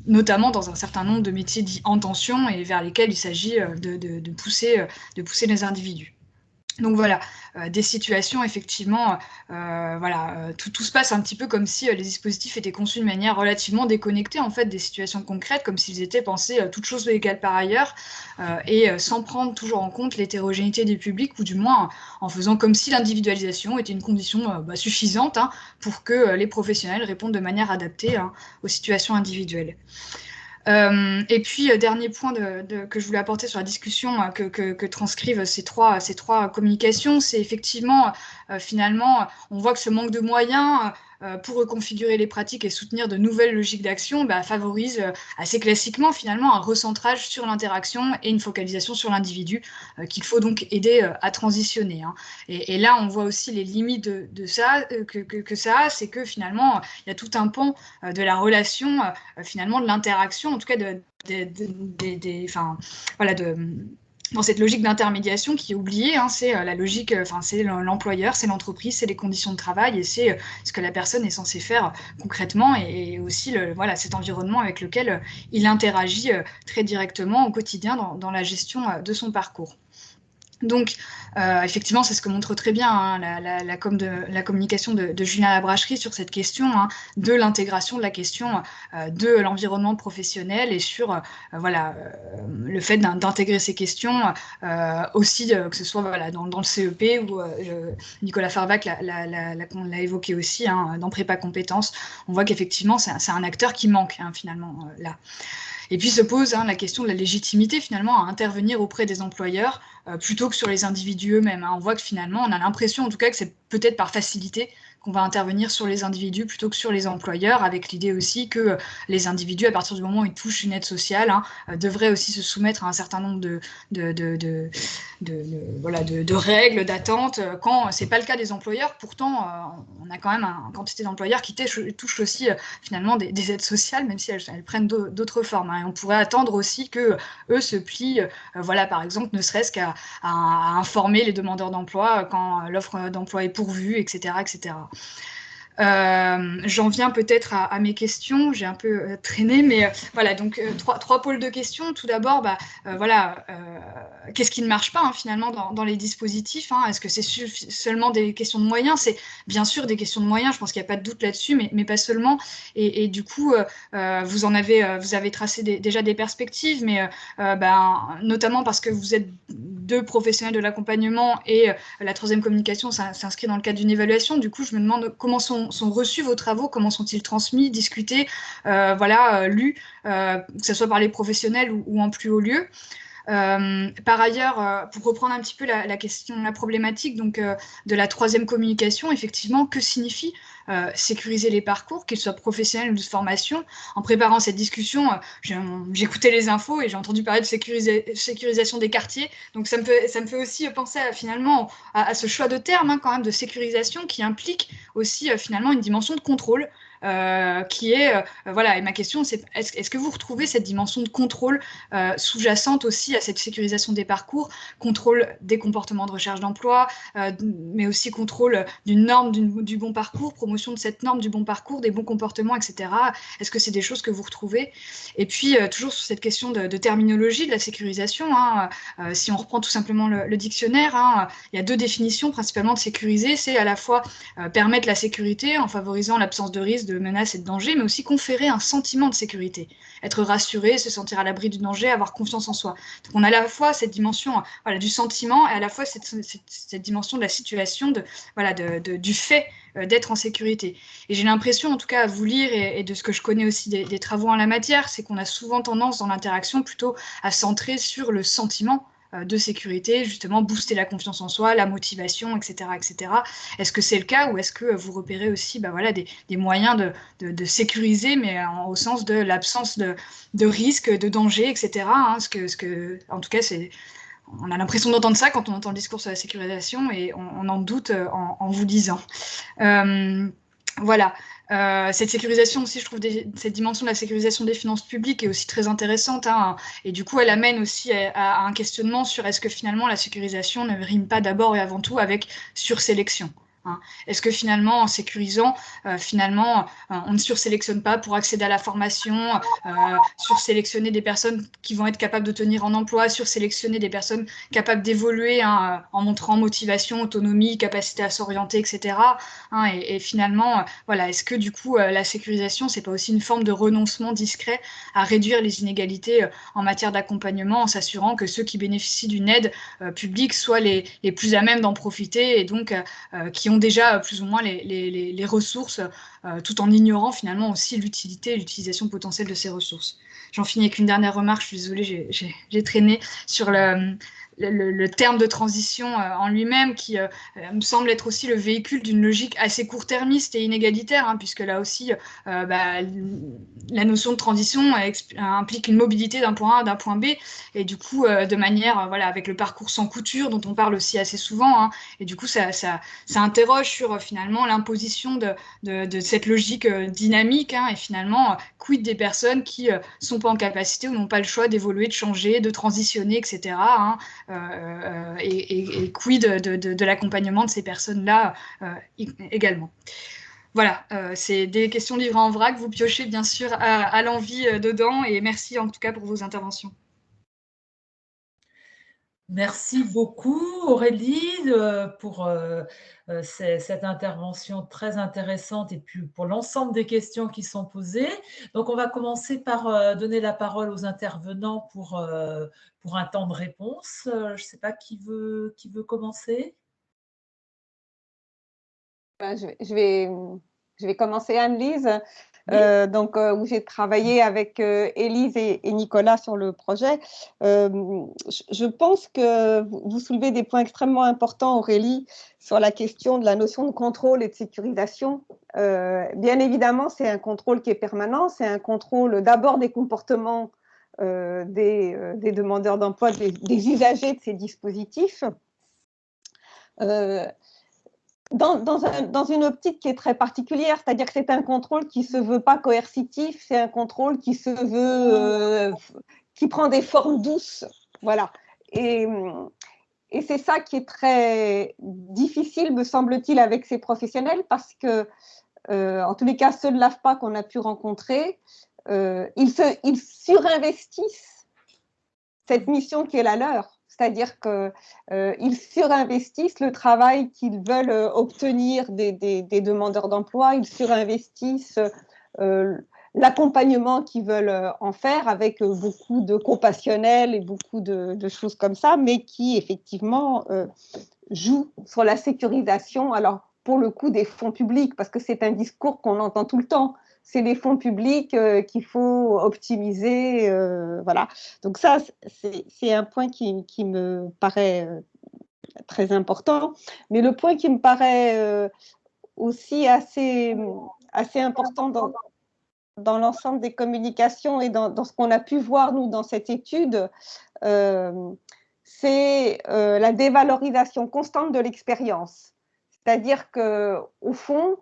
notamment dans un certain nombre de métiers dits en tension et vers lesquels il s'agit de pousser les individus. Donc voilà, des situations effectivement, tout se passe un petit peu comme si les dispositifs étaient conçus de manière relativement déconnectée en fait des situations concrètes, comme s'ils étaient pensés toutes choses égales par ailleurs, et sans prendre toujours en compte l'hétérogénéité des publics, ou du moins en faisant comme si l'individualisation était une condition suffisante hein, pour que les professionnels répondent de manière adaptée hein, aux situations individuelles. Et puis, dernier point que je voulais apporter sur la discussion que transcrivent ces trois communications, c'est effectivement, finalement, on voit que ce manque de moyens pour reconfigurer les pratiques et soutenir de nouvelles logiques d'action favorise assez classiquement, finalement, un recentrage sur l'interaction et une focalisation sur l'individu qu'il faut donc aider à transitionner. Hein. Et là, on voit aussi les limites de ça, que ça a, c'est que finalement, il y a tout un pan de la relation, finalement, de l'interaction, en tout cas dans cette logique d'intermédiation qui est oubliée, hein, c'est la logique, c'est l'employeur, c'est l'entreprise, c'est les conditions de travail et c'est ce que la personne est censée faire concrètement et aussi cet environnement avec lequel il interagit très directement au quotidien dans la gestion de son parcours. Donc, effectivement, c'est ce que montre très bien hein, la communication de Julien Labracherie sur cette question hein, de l'intégration de la question de l'environnement professionnel et sur le fait d'intégrer ces questions aussi, que ce soit dans le CEP où Nicolas Farvac l'a évoqué aussi, hein, dans Prépa Compétences. On voit qu'effectivement, c'est un acteur qui manque hein, finalement là. Et puis se pose hein, la question de la légitimité finalement à intervenir auprès des employeurs plutôt que sur les individus eux-mêmes. Hein. On voit que finalement, on a l'impression en tout cas que c'est peut-être par facilité qu'on va intervenir sur les individus plutôt que sur les employeurs, avec l'idée aussi que les individus, à partir du moment où ils touchent une aide sociale, hein, devraient aussi se soumettre à un certain nombre de règles, d'attentes, quand c'est pas le cas des employeurs. Pourtant, on a quand même une quantité d'employeurs qui touchent aussi finalement des aides sociales, même si elles prennent d'autres formes. Hein. Et on pourrait attendre aussi que eux se plient, par exemple, ne serait-ce qu'à informer les demandeurs d'emploi quand l'offre d'emploi est pourvue, etc., etc. J'en viens peut-être à mes questions, j'ai un peu traîné, mais voilà, donc trois pôles de questions. Tout d'abord, qu'est-ce qui ne marche pas finalement dans les dispositifs, Est-ce que c'est seulement des questions de moyens? C'est bien sûr des questions de moyens, je pense qu'il n'y a pas de doute là-dessus, mais pas seulement. Et du coup, vous avez tracé déjà des perspectives, mais notamment parce que vous êtes deux professionnels de l'accompagnement et la troisième communication s'inscrit dans le cadre d'une évaluation. Du coup, je me demande comment sont reçus vos travaux, comment sont-ils transmis, discutés, lus, que ce soit par les professionnels ou en plus haut lieu. Par ailleurs, pour reprendre un petit peu la question, la problématique de la troisième communication, effectivement, que signifie sécuriser les parcours, qu'ils soient professionnels ou de formation? En préparant cette discussion, j'écoutais les infos et j'ai entendu parler de sécurisation des quartiers. Donc ça me fait aussi penser finalement à ce choix de terme quand même de sécurisation qui implique aussi finalement une dimension de contrôle. Qui est, et ma question c'est, est-ce que vous retrouvez cette dimension de contrôle sous-jacente aussi à cette sécurisation des parcours, contrôle des comportements de recherche d'emploi, mais aussi contrôle d'une norme du bon parcours, promotion de cette norme du bon parcours, des bons comportements, etc. Est-ce que c'est des choses que vous retrouvez? Et puis, toujours sur cette question de terminologie de la sécurisation, si on reprend tout simplement le dictionnaire, il y a deux définitions principalement de sécuriser, c'est à la fois permettre la sécurité en favorisant l'absence de risque, de menaces et de danger, mais aussi conférer un sentiment de sécurité, être rassuré, se sentir à l'abri du danger, avoir confiance en soi. Donc on a à la fois cette dimension du sentiment et à la fois cette dimension de la situation, du fait d'être en sécurité. Et j'ai l'impression, en tout cas à vous lire et de ce que je connais aussi des travaux en la matière, c'est qu'on a souvent tendance dans l'interaction plutôt à centrer sur le sentiment de sécurité, justement booster la confiance en soi, la motivation, etc. etc. Est-ce que c'est le cas ou est-ce que vous repérez aussi des moyens de sécuriser, mais au sens de l'absence de risque, de danger, etc. En tout cas, on a l'impression d'entendre ça quand on entend le discours sur la sécurisation et on en doute en vous lisant. Cette sécurisation aussi, je trouve cette dimension de la sécurisation des finances publiques est aussi très intéressante, et du coup elle amène aussi à un questionnement sur est-ce que finalement la sécurisation ne rime pas d'abord et avant tout avec sursélection. Est-ce que finalement, en sécurisant, on ne sursélectionne pas pour accéder à la formation, sursélectionner des personnes qui vont être capables de tenir en emploi, sursélectionner des personnes capables d'évoluer en montrant motivation, autonomie, capacité à s'orienter, etc. Et finalement, est-ce que du coup, la sécurisation, c'est pas aussi une forme de renoncement discret à réduire les inégalités en matière d'accompagnement en s'assurant que ceux qui bénéficient d'une aide publique soient les plus à même d'en profiter et donc qui ont déjà plus ou moins les ressources, tout en ignorant finalement aussi l'utilité et l'utilisation potentielle de ces ressources. J'en finis avec une dernière remarque, je suis désolée, j'ai traîné sur le terme de transition en lui-même, qui me semble être aussi le véhicule d'une logique assez court-termiste et inégalitaire, puisque là aussi, la notion de transition implique une mobilité d'un point A à d'un point B, et du coup, de manière, avec le parcours sans couture, dont on parle aussi assez souvent, et du coup, ça interroge sur finalement l'imposition de cette logique dynamique, et finalement, quid des personnes qui sont pas en capacité ou n'ont pas le choix d'évoluer, de changer, de transitionner, etc. Et quid de l'accompagnement de ces personnes-là également. Voilà, c'est des questions livrées en vrac. Vous piochez bien sûr à l'envie dedans et merci en tout cas pour vos interventions. Merci beaucoup Aurélie pour cette intervention très intéressante et puis pour l'ensemble des questions qui sont posées. Donc on va commencer par donner la parole aux intervenants pour un temps de réponse. Je ne sais pas qui veut commencer. Je vais commencer, Anne-Lise. Où j'ai travaillé avec Élise et Nicolas sur le projet. Je pense que vous soulevez des points extrêmement importants, Aurélie, sur la question de la notion de contrôle et de sécurisation. Bien évidemment, c'est un contrôle qui est permanent, c'est un contrôle d'abord des comportements des demandeurs d'emploi, des usagers de ces dispositifs. Dans une optique qui est très particulière, c'est-à-dire que c'est un contrôle qui ne se veut pas coercitif, c'est un contrôle qui se veut, qui prend des formes douces, voilà. Et c'est ça qui est très difficile, me semble-t-il, avec ces professionnels, parce que en tous les cas ceux de l'AFPA qu'on a pu rencontrer, ils surinvestissent cette mission qui est la leur. C'est-à-dire qu'ils surinvestissent le travail qu'ils veulent obtenir des demandeurs d'emploi, ils surinvestissent l'accompagnement qu'ils veulent en faire avec beaucoup de compassionnel et beaucoup de choses comme ça, mais qui effectivement jouent sur la sécurisation, alors pour le coup des fonds publics, parce que c'est un discours qu'on entend tout le temps. C'est les fonds publics qu'il faut optimiser. Voilà. Donc ça, c'est un point qui me paraît très important. Mais le point qui me paraît aussi assez important dans l'ensemble des communications et dans ce qu'on a pu voir, nous, dans cette étude, c'est la dévalorisation constante de l'expérience. C'est-à-dire qu'au fond,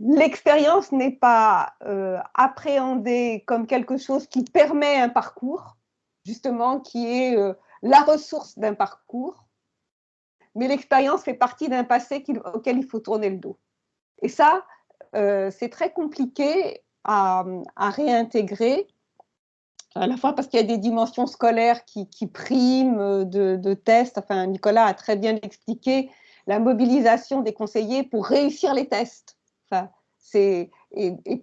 l'expérience n'est pas appréhendée comme quelque chose qui permet un parcours, justement, qui est la ressource d'un parcours, mais l'expérience fait partie d'un passé auquel il faut tourner le dos. Et ça, c'est très compliqué à réintégrer, à la fois parce qu'il y a des dimensions scolaires qui priment de tests. Enfin, Nicolas a très bien expliqué la mobilisation des conseillers pour réussir les tests. Enfin, et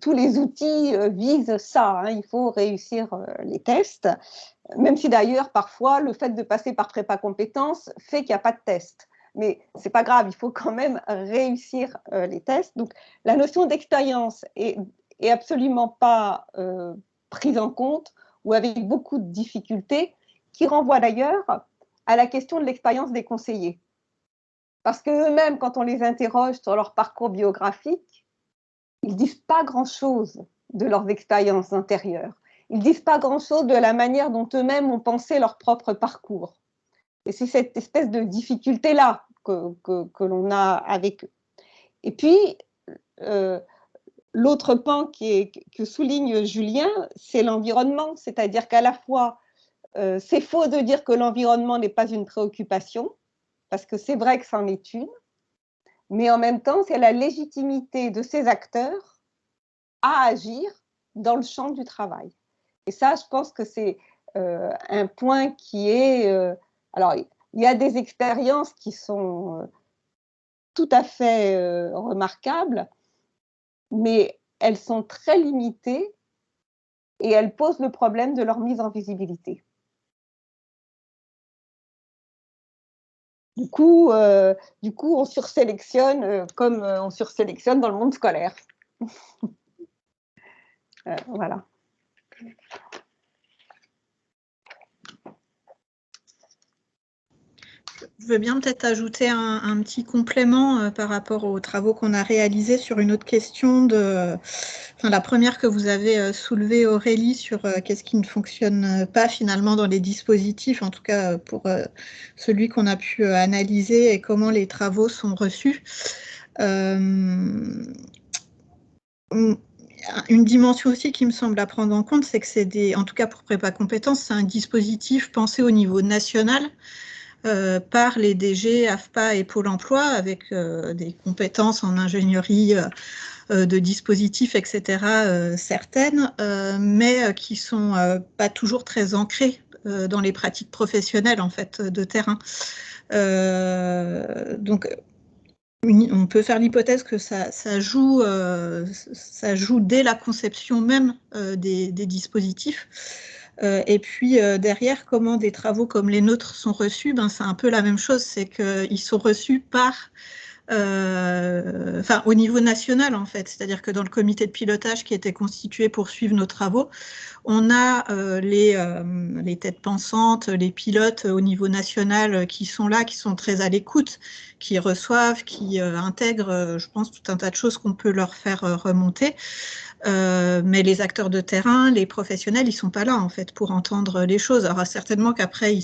tous les outils visent ça. Hein. Il faut réussir les tests, même si d'ailleurs, parfois, le fait de passer par prépa compétences fait qu'il n'y a pas de test. Mais ce n'est pas grave, il faut quand même réussir les tests. Donc, la notion d'expérience est absolument pas prise en compte ou avec beaucoup de difficultés, qui renvoie d'ailleurs à la question de l'expérience des conseillers. Parce qu'eux-mêmes, quand on les interroge sur leur parcours biographique, ils ne disent pas grand-chose de leurs expériences antérieures. Ils ne disent pas grand-chose de la manière dont eux-mêmes ont pensé leur propre parcours. Et c'est cette espèce de difficulté-là que l'on a avec eux. Et puis, l'autre pan que souligne Julien, c'est l'environnement. C'est-à-dire qu'à la fois, c'est faux de dire que l'environnement n'est pas une préoccupation, parce que c'est vrai que c'en est une, mais en même temps, c'est la légitimité de ces acteurs à agir dans le champ du travail. Et ça, je pense que c'est un point qui est... alors, il y a des expériences qui sont tout à fait remarquables, mais elles sont très limitées et elles posent le problème de leur mise en visibilité. Du coup, on sursélectionne comme on sursélectionne dans le monde scolaire. Voilà. Je veux bien peut-être ajouter un petit complément par rapport aux travaux qu'on a réalisés sur une autre question la première que vous avez soulevée, Aurélie, sur qu'est-ce qui ne fonctionne pas finalement dans les dispositifs, en tout cas pour celui qu'on a pu analyser et comment les travaux sont reçus. Une dimension aussi qui me semble à prendre en compte, c'est que en tout cas pour prépa compétences, c'est un dispositif pensé au niveau national, par les DG, AFPA et Pôle emploi, avec des compétences en ingénierie de dispositifs, etc., certaines, mais qui ne sont pas toujours très ancrées dans les pratiques professionnelles en fait, de terrain. Donc, on peut faire l'hypothèse que ça joue dès la conception même des dispositifs. Et puis derrière, comment des travaux comme les nôtres sont reçus, c'est un peu la même chose, c'est qu'ils sont reçus au niveau national en fait, c'est-à-dire que dans le comité de pilotage qui était constitué pour suivre nos travaux, on a les têtes pensantes, les pilotes au niveau national qui sont là, qui sont très à l'écoute, qui reçoivent, qui intègrent, je pense, tout un tas de choses qu'on peut leur faire remonter. Mais les acteurs de terrain, les professionnels, ils ne sont pas là en fait pour entendre les choses. Alors certainement qu'après il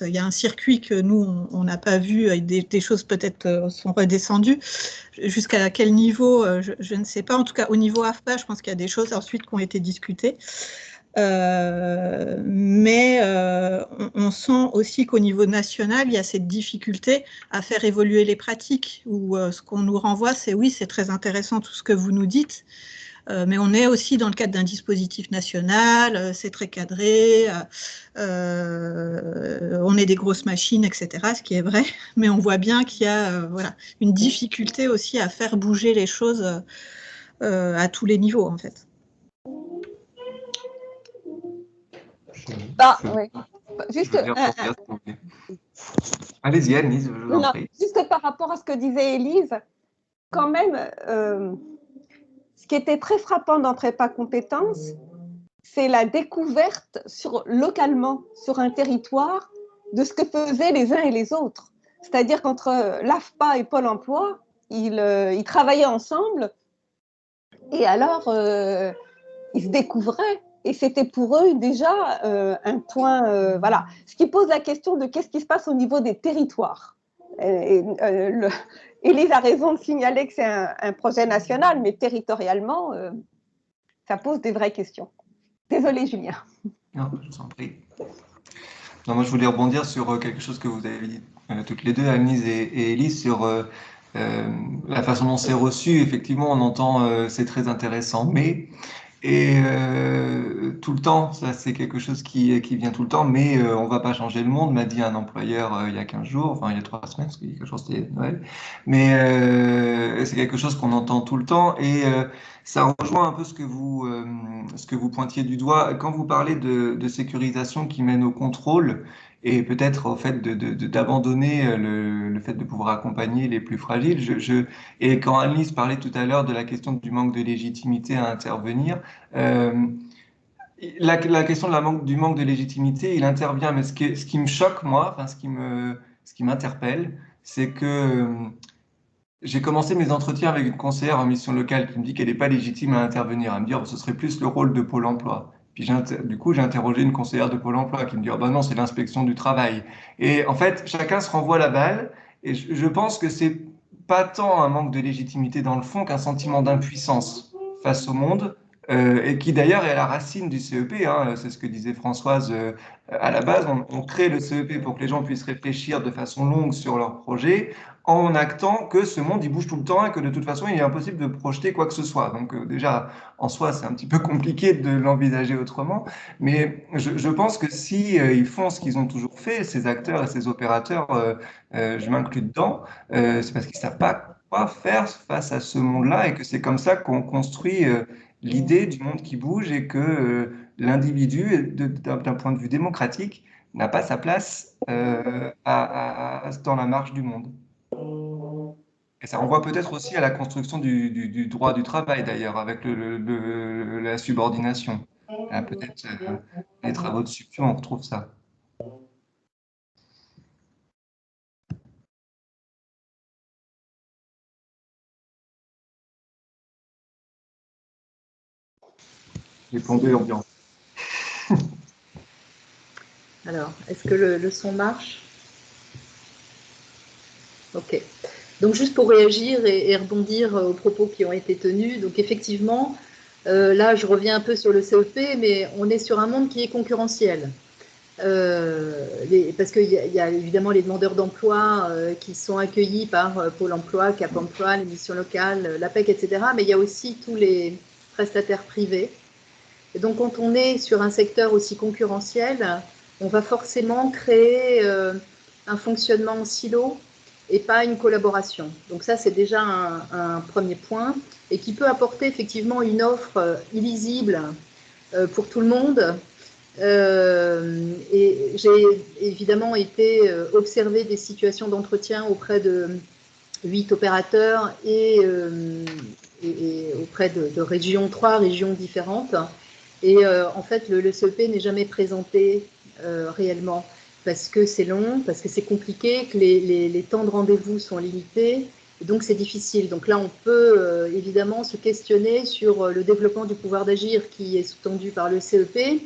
y a un circuit que nous on n'a pas vu, des choses peut-être sont redescendues. Jusqu'à quel niveau, je ne sais pas. En tout cas au niveau AFPA, je pense qu'il y a des choses ensuite qui ont été discutées. Mais on sent aussi qu'au niveau national, il y a cette difficulté à faire évoluer les pratiques, où ce qu'on nous renvoie, c'est oui, c'est très intéressant tout ce que vous nous dites, mais on est aussi dans le cadre d'un dispositif national, c'est très cadré, on est des grosses machines, etc., ce qui est vrai, mais on voit bien qu'il y a voilà, une difficulté aussi à faire bouger les choses à tous les niveaux, en fait. Bah, oui. Juste, allez-y, Anne-Lise, je vous en prie. Juste par rapport à ce que disait Élise, quand même, ce qui était très frappant dans Prépa Compétences, c'est la découverte localement, sur un territoire, de ce que faisaient les uns et les autres. C'est-à-dire qu'entre l'AFPA et Pôle emploi, ils travaillaient ensemble, et alors, ils se découvraient. Et c'était pour eux déjà un point, voilà. Ce qui pose la question de qu'est-ce qui se passe au niveau des territoires. Élise a raison de signaler que c'est un projet national, mais territorialement, ça pose des vraies questions. Désolée, Julien. Non, je vous en prie. Non, moi, je voulais rebondir sur quelque chose que vous avez dit toutes les deux, Anne-Lise et Élise, sur la façon dont c'est reçu. Effectivement, on entend c'est très intéressant, mais et tout le temps, ça c'est quelque chose qui vient tout le temps, mais on va pas changer le monde, m'a dit un employeur il y a 15 jours, enfin il y a 3 semaines, parce qu'il y a quelque chose c'était Noël, mais c'est quelque chose qu'on entend tout le temps, et ça rejoint un peu ce que vous pointiez du doigt, quand vous parlez de sécurisation qui mène au contrôle, et peut-être au fait d'abandonner le fait de pouvoir accompagner les plus fragiles. Et quand Annelise parlait tout à l'heure de la question du manque de légitimité à intervenir, la question du manque de légitimité, il intervient, mais ce qui me choque, moi, enfin, ce qui m'interpelle, c'est que j'ai commencé mes entretiens avec une conseillère en mission locale qui me dit qu'elle n'est pas légitime à intervenir, à me dire que ce serait plus le rôle de Pôle emploi. Puis du coup, j'ai interrogé une conseillère de Pôle emploi qui me dit oh ben non, c'est l'inspection du travail. Et en fait, chacun se renvoie la balle. Et je pense que c'est pas tant un manque de légitimité dans le fond qu'un sentiment d'impuissance face au monde, et qui d'ailleurs est à la racine du CEP. Hein, c'est ce que disait Françoise à la base. On crée le CEP pour que les gens puissent réfléchir de façon longue sur leur projet, en actant que ce monde, il bouge tout le temps et que de toute façon, il est impossible de projeter quoi que ce soit. Donc déjà, en soi, c'est un petit peu compliqué de l'envisager autrement. Mais je pense que si ils font ce qu'ils ont toujours fait, ces acteurs et ces opérateurs, je m'inclus dedans, c'est parce qu'ils ne savent pas quoi faire face à ce monde-là et que c'est comme ça qu'on construit l'idée du monde qui bouge et que l'individu, d'un point de vue démocratique, n'a pas sa place dans la marche du monde. Et ça renvoie peut-être aussi à la construction du droit du travail, d'ailleurs, avec la subordination. Peut-être les travaux de Suppion, on retrouve ça. J'ai plombé l'ambiance. Alors, est-ce que le son marche? Ok. Donc, juste pour réagir et rebondir aux propos qui ont été tenus, donc effectivement, là, je reviens un peu sur le CEP, mais on est sur un monde qui est concurrentiel. Parce qu'il y a évidemment les demandeurs d'emploi qui sont accueillis par Pôle emploi, Cap emploi, les missions locales, l'APEC, etc. Mais il y a aussi tous les prestataires privés. Et donc, quand on est sur un secteur aussi concurrentiel, on va forcément créer un fonctionnement en silo et pas une collaboration. Donc ça, c'est déjà un premier point et qui peut apporter effectivement une offre illisible pour tout le monde. Et j'ai évidemment été observer des situations d'entretien auprès de 8 opérateurs et auprès de régions, 3 régions différentes. Et en fait, le CEP n'est jamais présenté réellement parce que c'est long, parce que c'est compliqué, que les temps de rendez-vous sont limités. Et donc, c'est difficile. Donc là, on peut évidemment se questionner sur le développement du pouvoir d'agir qui est sous-tendu par le CEP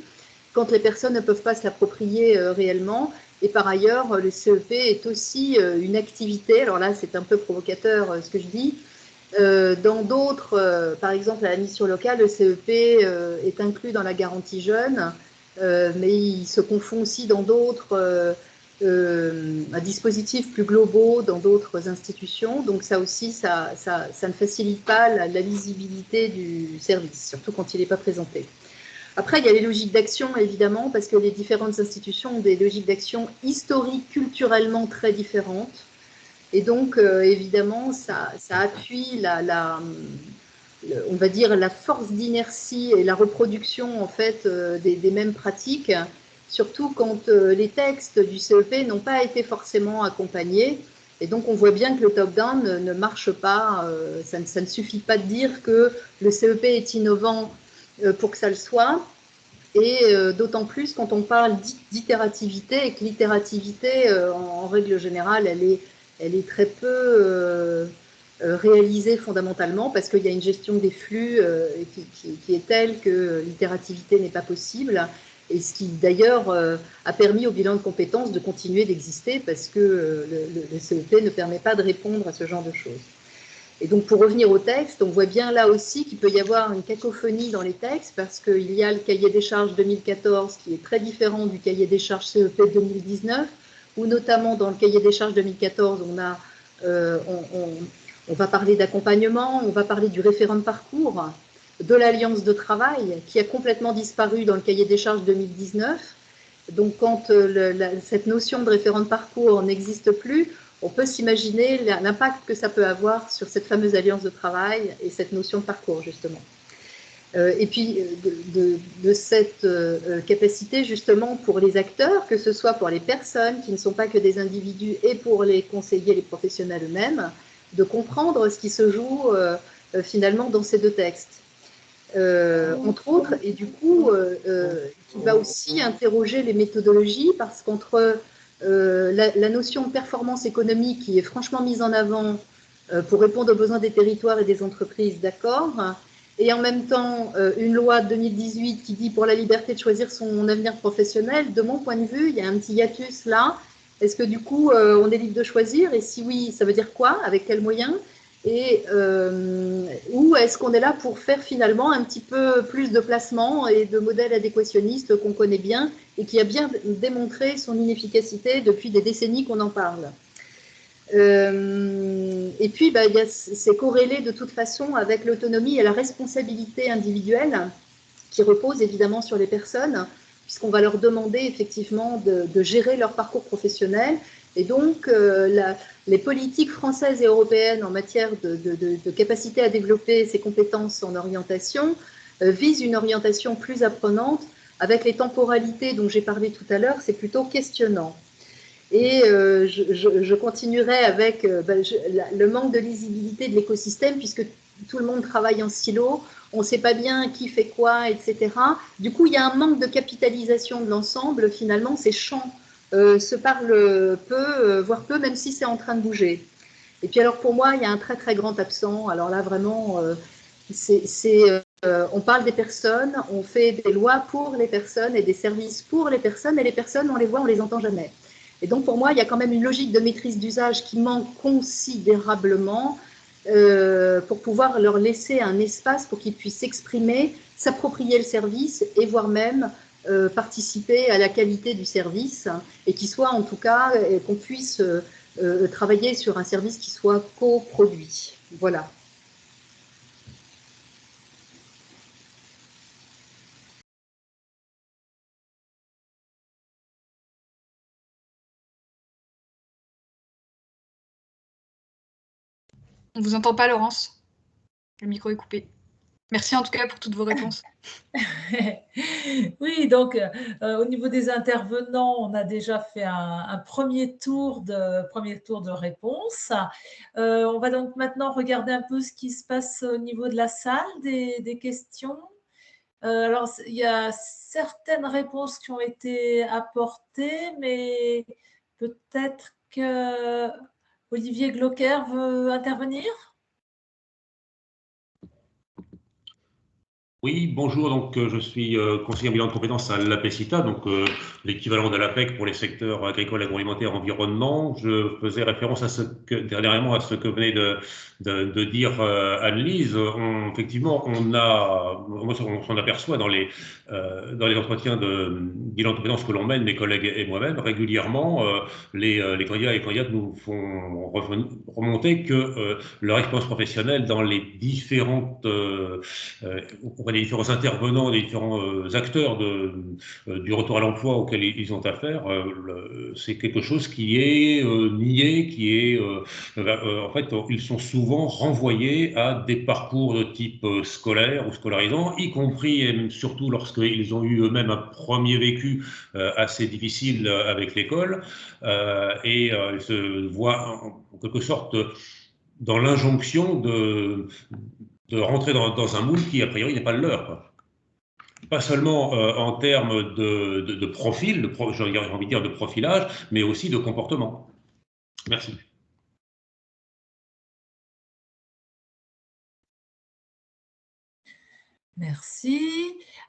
quand les personnes ne peuvent pas se l'approprier réellement. Et par ailleurs, le CEP est aussi une activité, alors là, c'est un peu provocateur ce que je dis, dans d'autres, par exemple à la mission locale, le CEP est inclus dans la garantie jeune mais il se confond aussi dans d'autres dispositifs plus globaux, dans d'autres institutions. Donc ça aussi, ça ne facilite pas la lisibilité du service, surtout quand il n'est pas présenté. Après, il y a les logiques d'action, évidemment, parce que les différentes institutions ont des logiques d'action historiques, culturellement très différentes. Et donc, évidemment, ça appuie on va dire, la force d'inertie et la reproduction, en fait, des mêmes pratiques, surtout quand les textes du CEP n'ont pas été forcément accompagnés. Et donc, on voit bien que le top-down ne marche pas. Ça ne suffit pas de dire que le CEP est innovant pour que ça le soit. Et d'autant plus quand on parle d'itérativité, et que l'itérativité, en règle générale, elle est très peu réalisée fondamentalement parce qu'il y a une gestion des flux qui est telle que l'itérativité n'est pas possible. Et ce qui d'ailleurs a permis au bilan de compétences de continuer d'exister parce que le CEP ne permet pas de répondre à ce genre de choses. Et donc, pour revenir au texte, on voit bien là aussi qu'il peut y avoir une cacophonie dans les textes parce qu'il y a le cahier des charges 2014 qui est très différent du cahier des charges CEP 2019, où notamment dans le cahier des charges 2014, on va parler d'accompagnement, on va parler du référent de parcours, de l'alliance de travail qui a complètement disparu dans le cahier des charges 2019. Donc, quand cette notion de référent de parcours n'existe plus, on peut s'imaginer l'impact que ça peut avoir sur cette fameuse alliance de travail et cette notion de parcours, justement. Et puis, de cette capacité, justement, pour les acteurs, que ce soit pour les personnes qui ne sont pas que des individus et pour les conseillers, les professionnels eux-mêmes, de comprendre ce qui se joue finalement dans ces deux textes. Entre autres, et du coup, qui va aussi interroger les méthodologies, parce qu'entre la notion de performance économique qui est franchement mise en avant pour répondre aux besoins des territoires et des entreprises, d'accord, et en même temps une loi de 2018 qui dit pour la liberté de choisir son avenir professionnel, de mon point de vue, il y a un petit hiatus là. Est-ce que du coup, on est libre de choisir? Et si oui, ça veut dire quoi? Avec quels moyens? Et ou est-ce qu'on est là pour faire finalement un petit peu plus de placements et de modèles adéquationnistes qu'on connaît bien et qui a bien démontré son inefficacité depuis des décennies qu'on en parle. Et puis, c'est corrélé de toute façon avec l'autonomie et la responsabilité individuelle qui repose évidemment sur les personnes, puisqu'on va leur demander effectivement de gérer leur parcours professionnel. Et donc, les politiques françaises et européennes en matière de capacité à développer ses compétences en orientation visent une orientation plus apprenante. Avec les temporalités dont j'ai parlé tout à l'heure, c'est plutôt questionnant. Et je continuerai avec le manque de lisibilité de l'écosystème, puisque tout le monde travaille en silo, on ne sait pas bien qui fait quoi, etc. Du coup, il y a un manque de capitalisation de l'ensemble. Finalement, ces champs se parlent peu, voire peu, même si c'est en train de bouger. Et puis alors, pour moi, il y a un très, très grand absent. Alors là, vraiment, on parle des personnes, on fait des lois pour les personnes et des services pour les personnes, et les personnes, on les voit, on les entend jamais. Et donc, pour moi, il y a quand même une logique de maîtrise d'usage qui manque considérablement pour pouvoir leur laisser un espace pour qu'ils puissent s'exprimer, s'approprier le service et voire même participer à la qualité du service et qui soit en tout cas qu'on puisse travailler sur un service qui soit coproduit. Voilà. On ne vous entend pas, Laurence. Le micro est coupé. Merci en tout cas pour toutes vos réponses. Oui, donc au niveau des intervenants, on a déjà fait un premier tour de réponse. On va donc maintenant regarder un peu ce qui se passe au niveau de la salle, des questions. Alors, il y a certaines réponses qui ont été apportées, mais peut-être que Olivier Glocker veut intervenir? Oui, bonjour, donc je suis conseiller en bilan de compétences à l'APECITA, donc l'équivalent de l'APEC pour les secteurs agricoles, agroalimentaires, environnement. Je faisais référence dernièrement à ce que venait de dire Anne-Lise, effectivement, on s'en aperçoit dans les entretiens de bilan de compétences que l'on mène, mes collègues et moi-même, régulièrement, les candidats et les candidates nous font remonter que leur expérience professionnelle dans les différents intervenants, les différents acteurs du retour à l'emploi auquel ils ont affaire, c'est quelque chose qui est nié, qui est en fait, ils sont souvent renvoyés à des parcours de type scolaire ou scolarisant, y compris et même surtout lorsqu'ils ont eu eux-mêmes un premier vécu assez difficile avec l'école, et ils se voient en quelque sorte dans l'injonction de rentrer dans un moule qui, a priori, n'est pas le leur, quoi. Pas seulement en termes de profil, j'ai envie de dire de profilage, mais aussi de comportement. Merci. Merci.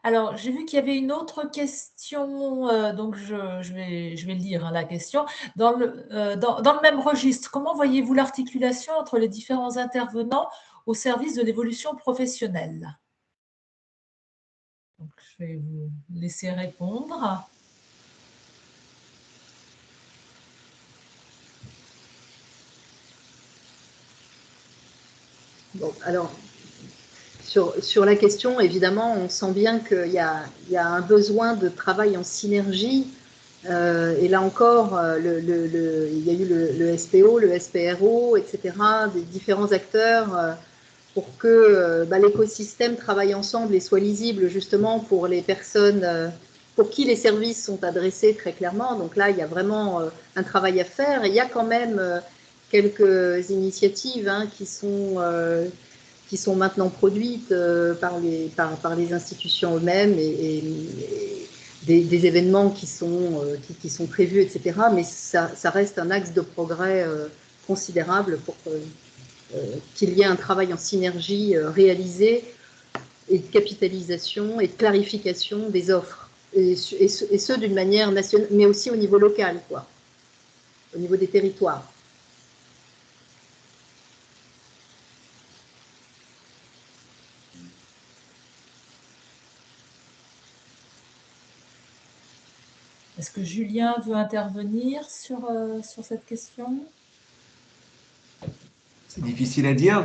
Alors, j'ai vu qu'il y avait une autre question, donc je vais lire, hein, la question. Dans le même registre, comment voyez-vous l'articulation entre les différents intervenants au service de l'évolution professionnelle? Donc, je vais vous laisser répondre. Bon, alors, sur la question, évidemment, on sent bien qu'il y a un besoin de travail en synergie. Et là encore, il y a eu le SPO, le SPRO, etc., des différents acteurs pour que l'écosystème travaille ensemble et soit lisible justement pour les personnes pour qui les services sont adressés très clairement. Donc là, il y a vraiment un travail à faire. Et il y a quand même quelques initiatives qui sont maintenant produites par les institutions eux-mêmes et des événements qui sont prévus, etc. Mais ça reste un axe de progrès considérable pour qu'il y ait un travail en synergie réalisé et de capitalisation et de clarification des offres. Et ce d'une manière nationale, mais aussi au niveau local, quoi, au niveau des territoires. Est-ce que Julien veut intervenir sur cette question? C'est difficile à dire.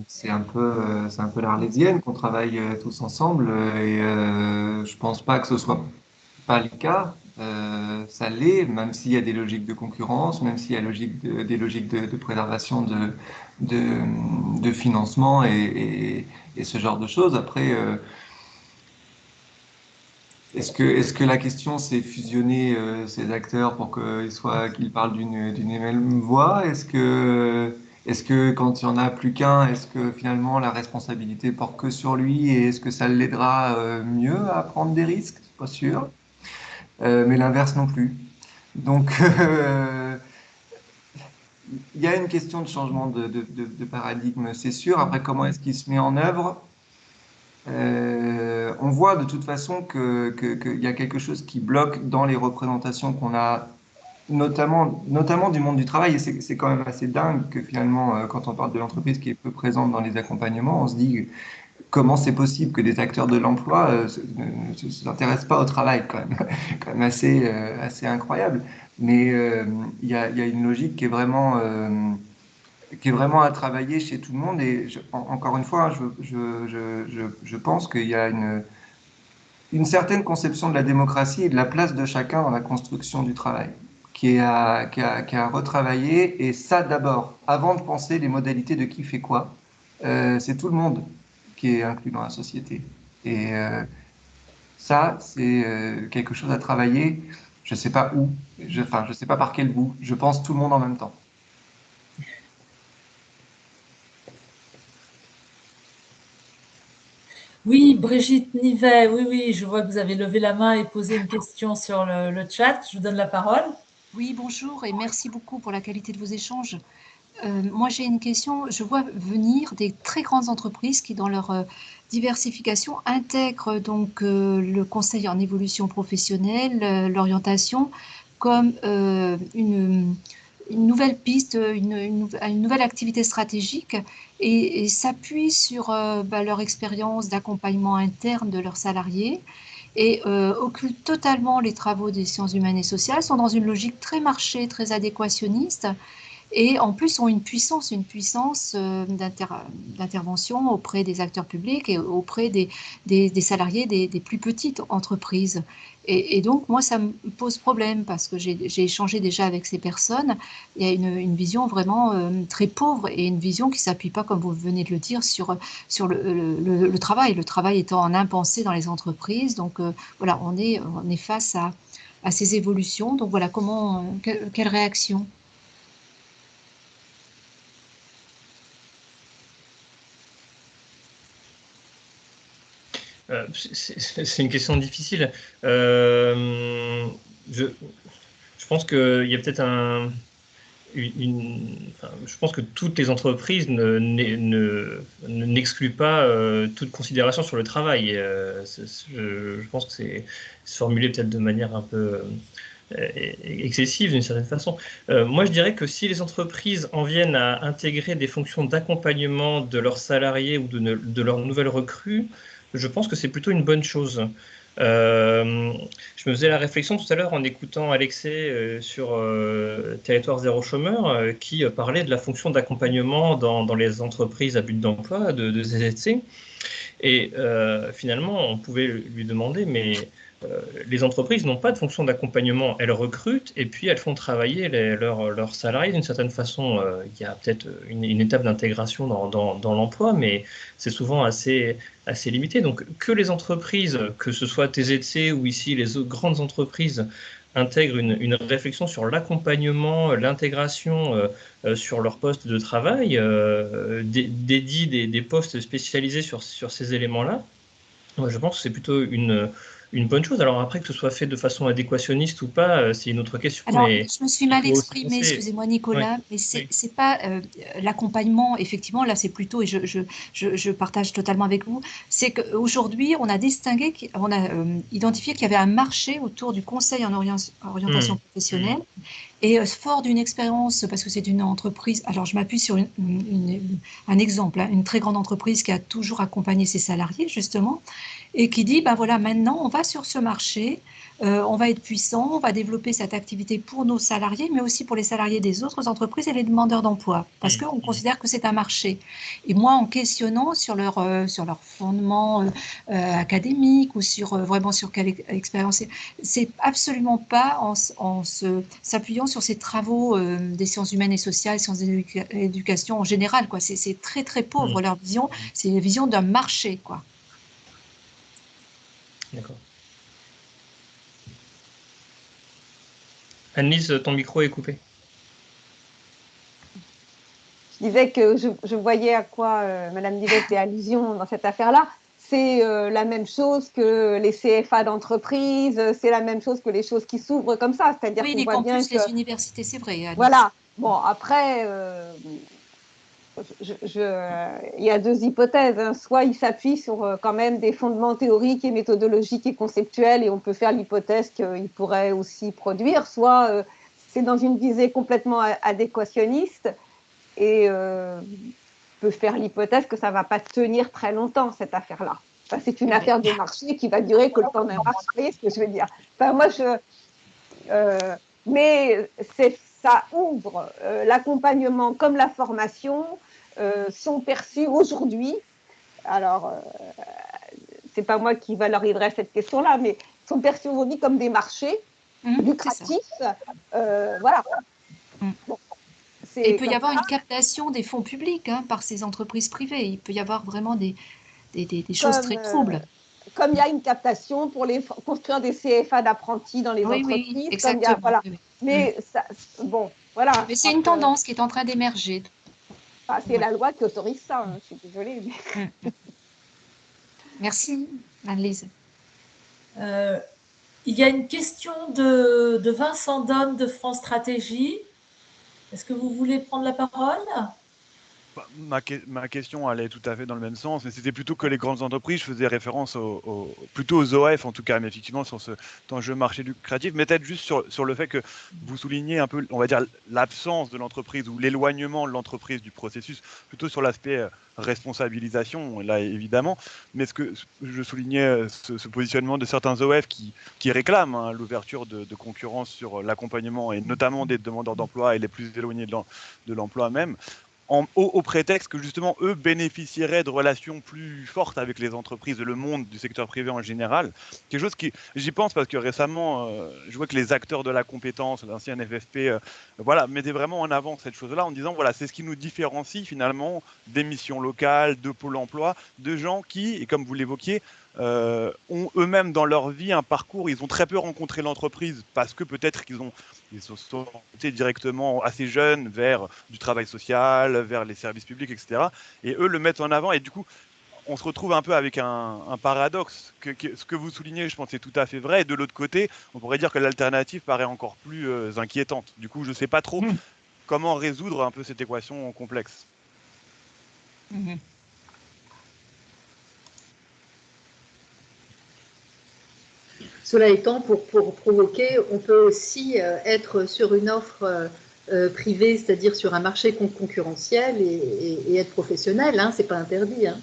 C'est un peu l'Arlésienne qu'on travaille tous ensemble et je pense pas que ce soit pas le cas. Ça l'est, même s'il y a des logiques de concurrence, même s'il y a des logiques de préservation de financement et ce genre de choses. Après, est-ce que la question c'est fusionner ces acteurs pour qu'ils parlent d'une même voix? Est-ce que quand il n'y en a plus qu'un, est-ce que finalement la responsabilité porte que sur lui et est-ce que ça l'aidera mieux à prendre des risques? Je suis pas sûr. Mais l'inverse non plus. Donc, il y a une question de changement de paradigme, c'est sûr. Après, comment est-ce qu'il se met en œuvre? On voit de toute façon qu'il y a quelque chose qui bloque dans les représentations qu'on a, notamment du monde du travail. Et c'est quand même assez dingue que finalement, quand on parle de l'entreprise qui est peu présente dans les accompagnements, on se dit comment c'est possible que des acteurs de l'emploi ne s'intéressent pas au travail, quand même assez incroyable. Mais il y a une logique qui est vraiment à travailler chez tout le monde. Et encore une fois, je pense qu'il y a une certaine conception de la démocratie et de la place de chacun dans la construction du travail, qui est à retravailler. Et ça, d'abord, avant de penser les modalités de qui fait quoi, c'est tout le monde qui est inclus dans la société. Et ça, c'est quelque chose à travailler. Je ne sais pas où, je ne sais pas par quel bout. Je pense tout le monde en même temps. Oui, Brigitte Nivet, oui, je vois que vous avez levé la main et posé une question sur le chat. Je vous donne la parole. Oui, bonjour et merci beaucoup pour la qualité de vos échanges. Moi, j'ai une question. Je vois venir des très grandes entreprises qui, dans leur diversification, intègrent donc le conseil en évolution professionnelle, l'orientation, comme une nouvelle piste, une nouvelle activité stratégique et s'appuient sur leur expérience d'accompagnement interne de leurs salariés et occultent totalement les travaux des sciences humaines et sociales, sont dans une logique très marché, très adéquationniste et en plus ont une puissance d'intervention auprès des acteurs publics et auprès des salariés des plus petites entreprises. Et donc, moi, ça me pose problème parce que j'ai échangé déjà avec ces personnes. Il y a une vision vraiment très pauvre et une vision qui ne s'appuie pas, comme vous venez de le dire, sur le travail. Le travail étant en impensé dans les entreprises. Donc, voilà, on est face à ces évolutions. Donc, voilà, quelle réaction? C'est une question difficile. Je pense qu'il y a peut-être je pense que toutes les entreprises n'excluent pas toute considération sur le travail. Je pense que c'est formulé peut-être de manière un peu excessive d'une certaine façon. Moi, je dirais que si les entreprises en viennent à intégrer des fonctions d'accompagnement de leurs salariés ou de leurs nouvelles recrues, je pense que c'est plutôt une bonne chose. Je me faisais la réflexion tout à l'heure en écoutant Alexei sur Territoire Zéro Chômeur qui parlait de la fonction d'accompagnement dans les entreprises à but d'emploi de ZZC. Et finalement, on pouvait lui demander, mais les entreprises n'ont pas de fonction d'accompagnement, elles recrutent et puis elles font travailler leurs salariés d'une certaine façon. Il y a peut-être une étape d'intégration dans l'emploi, mais c'est souvent assez limité. Donc que les entreprises, que ce soit TZC ou ici les autres grandes entreprises, intègrent une réflexion sur l'accompagnement, l'intégration sur leur poste de travail, dédient des postes spécialisés sur ces éléments-là, je pense que c'est plutôt une bonne chose. Alors après, que ce soit fait de façon adéquationniste ou pas, c'est une autre question. Alors, mais je me suis mal il faut aussi exprimée, penser- excusez-moi Nicolas, Oui, mais c'est oui. pas l'accompagnement, effectivement, là c'est plutôt, et je partage totalement avec vous, c'est qu'aujourd'hui on a distingué, on a identifié qu'il y avait un marché autour du conseil en orientation professionnelle. Et fort d'une expérience, parce que c'est une entreprise, alors je m'appuie sur un exemple, hein, une très grande entreprise qui a toujours accompagné ses salariés, justement, et qui dit, ben voilà, maintenant, on va sur ce marché, on va être puissant, on va développer cette activité pour nos salariés, mais aussi pour les salariés des autres entreprises et les demandeurs d'emploi, parce qu'on considère que c'est un marché. Et moi, en questionnant sur leur fondement académique ou vraiment sur quelle expérience, c'est absolument pas en s'appuyant sur ces travaux des sciences humaines et sociales, sciences d'éducation en général, quoi. C'est très très pauvre leur vision, c'est une vision d'un marché, quoi. D'accord. Anne-Lise, ton micro est coupé. Je disais que je voyais à quoi Madame Divet fait allusion dans cette affaire-là. C'est la même chose que les CFA d'entreprise, c'est la même chose que les choses qui s'ouvrent comme ça. C'est-à-dire Oui, qu'on les voit bien campus, que... les universités, c'est vrai, Alice. Voilà. Bon, après, il y a deux hypothèses, hein. Soit il s'appuie sur quand même des fondements théoriques et méthodologiques et conceptuels et on peut faire l'hypothèse qu'il pourrait aussi produire, soit c'est dans une visée complètement adéquationniste et peut faire l'hypothèse que ça ne va pas tenir très longtemps, cette affaire-là. Enfin, c'est une affaire de marché qui va durer que le temps d'un marché, vous voyez ce que je veux dire. Enfin, moi, mais ça ouvre l'accompagnement comme la formation sont perçus aujourd'hui. Alors, c'est pas moi qui valoriserai cette question-là, mais sont perçus aujourd'hui comme des marchés lucratifs. Voilà. Bon. Et il peut y avoir une captation des fonds publics hein, par ces entreprises privées. Il peut y avoir vraiment des choses très troubles. Comme il y a une captation pour construire des CFA d'apprentis dans les entreprises. Oui, exactement. Voilà. Mais ça, bon, voilà. Mais c'est une tendance qui est en train d'émerger. Ah, c'est la loi qui autorise ça, hein, je suis désolée. Mais... Merci, Anne-Lise. Il y a une question de Vincent Donne de France Stratégie. Est-ce que vous voulez prendre la parole ? ma question allait tout à fait dans le même sens, mais c'était plutôt que les grandes entreprises. Je faisais référence plutôt aux OF en tout cas, mais effectivement sur cet enjeu marché lucratif, mais peut-être juste sur le fait que vous soulignez un peu, on va dire, l'absence de l'entreprise ou l'éloignement de l'entreprise du processus, plutôt sur l'aspect responsabilisation, là évidemment, mais ce que je soulignais, ce positionnement de certains OF qui réclament hein, l'ouverture de concurrence sur l'accompagnement et notamment des demandeurs d'emploi et les plus éloignés de l'emploi même, au prétexte que justement eux bénéficieraient de relations plus fortes avec les entreprises, le monde du secteur privé en général. Quelque chose qui, j'y pense parce que récemment, je vois que les acteurs de la compétence, l'ancien FFP, voilà, mettaient vraiment en avant cette chose-là en disant voilà, c'est ce qui nous différencie finalement des missions locales, de Pôle emploi, de gens qui, et comme vous l'évoquiez, ont eux-mêmes dans leur vie un parcours, ils ont très peu rencontré l'entreprise parce que peut-être qu'ils se sont orientés directement assez jeunes vers du travail social, vers les services publics, etc. Et eux le mettent en avant et du coup, on se retrouve un peu avec un paradoxe. Ce que vous soulignez, je pense, c'est tout à fait vrai. Et de l'autre côté, on pourrait dire que l'alternative paraît encore plus inquiétante. Du coup, je ne sais pas trop comment résoudre un peu cette équation complexe. Cela étant, pour provoquer, on peut aussi être sur une offre privée, c'est-à-dire sur un marché concurrentiel et être professionnel, hein, c'est pas interdit. Hein.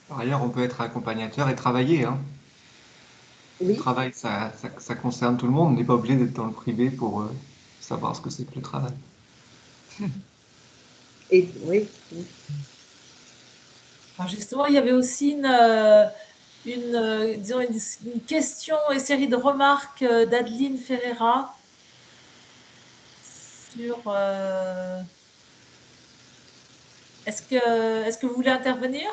Par ailleurs, on peut être accompagnateur et travailler. Hein. Oui. Le travail, ça concerne tout le monde. On n'est pas obligé d'être dans le privé pour savoir ce que c'est que le travail. Et, oui. Alors justement, il y avait aussi disons une question et série de remarques d'Adeline Ferreira sur... Est-ce que vous voulez intervenir?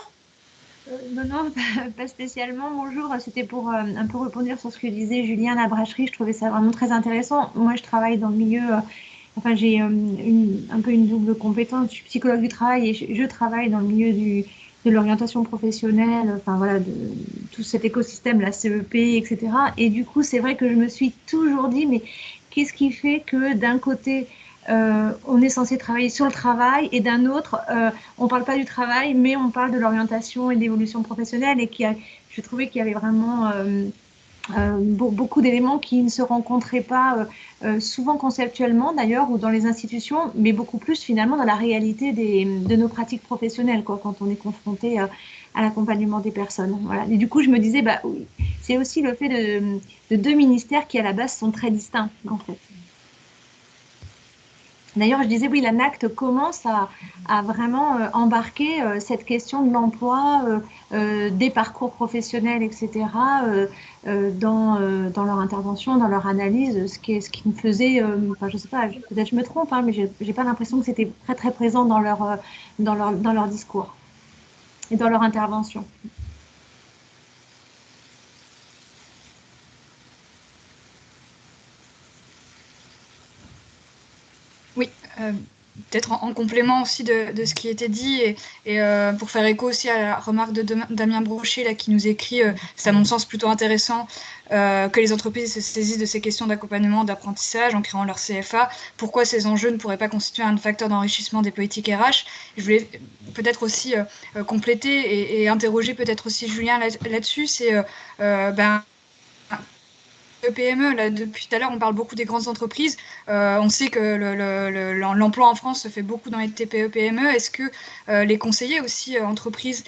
Non, pas spécialement. Bonjour, c'était pour un peu répondre sur ce que disait Julien à la brasserie. Je trouvais ça vraiment très intéressant. Moi, je travaille dans le milieu, enfin, j'ai un peu une double compétence. Je suis psychologue du travail et je travaille dans le milieu de l'orientation professionnelle, enfin voilà, de tout cet écosystème, la CEP, etc. Et du coup, c'est vrai que je me suis toujours dit, mais qu'est-ce qui fait que d'un côté, on est censé travailler sur le travail et d'un autre, on ne parle pas du travail, mais on parle de l'orientation et de l'évolution professionnelle et je trouvais qu'il y avait vraiment beaucoup d'éléments qui ne se rencontraient pas souvent conceptuellement d'ailleurs ou dans les institutions, mais beaucoup plus finalement dans la réalité de nos pratiques professionnelles quoi, quand on est confronté à l'accompagnement des personnes. Voilà. Et du coup, je me disais, bah, oui, c'est aussi le fait de deux ministères qui à la base sont très distincts en fait. D'ailleurs, je disais, oui, l'ANACT commence à vraiment embarquer cette question de l'emploi, des parcours professionnels, etc., dans leur intervention, dans leur analyse, ce qui me faisait, enfin, je ne sais pas, peut-être je me trompe, hein, mais je n'ai pas l'impression que c'était très, très présent dans leur discours et dans leur intervention. Oui, peut-être en complément aussi de ce qui était dit et pour faire écho aussi à la remarque de Damien Brochet là, qui nous écrit, c'est à mon sens plutôt intéressant que les entreprises se saisissent de ces questions d'accompagnement, d'apprentissage en créant leur CFA. Pourquoi ces enjeux ne pourraient pas constituer un facteur d'enrichissement des politiques RH? Je voulais peut-être aussi compléter et interroger peut-être aussi Julien là-dessus, c'est PME, là, depuis tout à l'heure, on parle beaucoup des grandes entreprises. On sait que l'emploi en France se fait beaucoup dans les TPE-PME. Est-ce que les conseillers aussi entreprises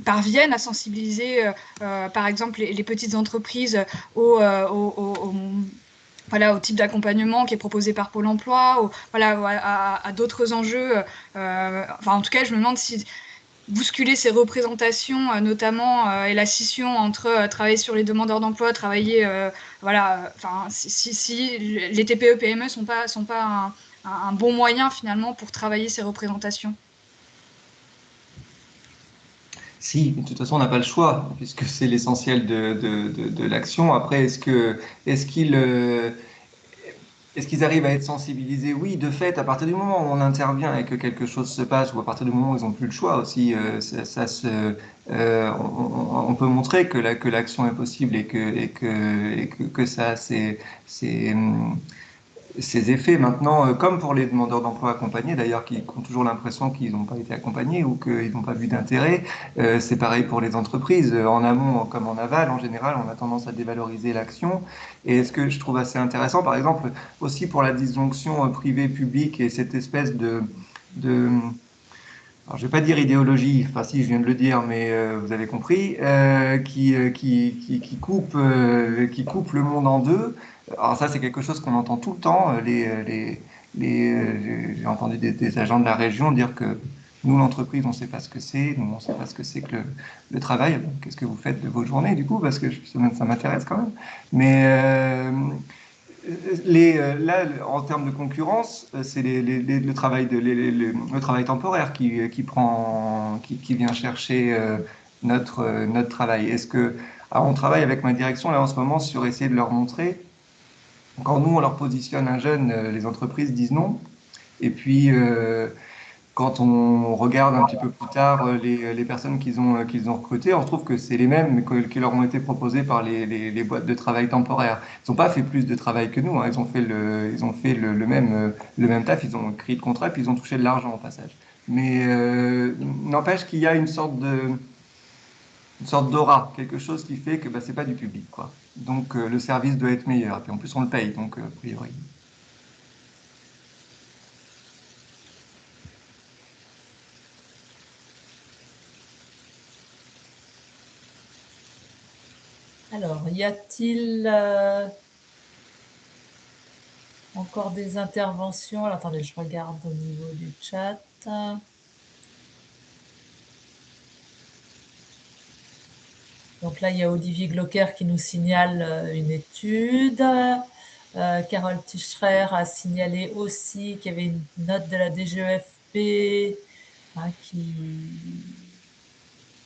parviennent à sensibiliser, par exemple, les petites entreprises voilà, au type d'accompagnement qui est proposé par Pôle emploi, à d'autres enjeux. Enfin, en tout cas, je me demande si bousculer ces représentations, notamment, et la scission entre travailler sur les demandeurs d'emploi, travailler, si les TPE-PME sont pas un bon moyen finalement pour travailler ces représentations. Si, de toute façon, on n'a pas le choix, puisque c'est l'essentiel de l'action. Après, est-ce qu'ils arrivent à être sensibilisés? Oui, de fait, à partir du moment où on intervient et que quelque chose se passe, ou à partir du moment où ils n'ont plus le choix aussi, on peut montrer que l'action est possible et que ça, ces effets. Maintenant, comme pour les demandeurs d'emploi accompagnés, d'ailleurs, qui ont toujours l'impression qu'ils n'ont pas été accompagnés ou qu'ils n'ont pas vu d'intérêt, c'est pareil pour les entreprises. En amont comme en aval, en général, on a tendance à dévaloriser l'action. Et ce que je trouve assez intéressant, par exemple, aussi pour la disjonction privé-public et cette espèce alors, je ne vais pas dire idéologie, enfin si, je viens de le dire, mais vous avez compris, qui coupe le monde en deux. Alors ça, c'est quelque chose qu'on entend tout le temps. J'ai entendu des agents de la région dire que nous, l'entreprise, on ne sait pas ce que c'est, nous, on ne sait pas ce que c'est que le travail. Qu'est-ce que vous faites de vos journées, du coup, parce que ça m'intéresse quand même. Mais là, en termes de concurrence, c'est le travail temporaire qui vient chercher notre travail. Alors on travaille avec ma direction là en ce moment sur essayer de leur montrer, quand nous on leur positionne un jeune, les entreprises disent non. Et puis quand on regarde un petit peu plus tard les personnes qu'ils ont recrutées, on retrouve que c'est les mêmes qui leur ont été proposées par les boîtes de travail temporaires. Ils n'ont pas fait plus de travail que nous, hein. Ils ont fait le même taf, ils ont écrit le contrat et puis ils ont touché de l'argent au passage. Mais n'empêche qu'il y a une sorte d'aura, quelque chose qui fait que c'est pas du public, quoi. Donc le service doit être meilleur. Et puis en plus on le paye, donc a priori. Alors, y a-t-il encore des interventions? Alors, attendez, je regarde au niveau du chat. Donc là, il y a Olivier Glocker qui nous signale une étude. Carole Ticherer a signalé aussi qu'il y avait une note de la DGEFP qui...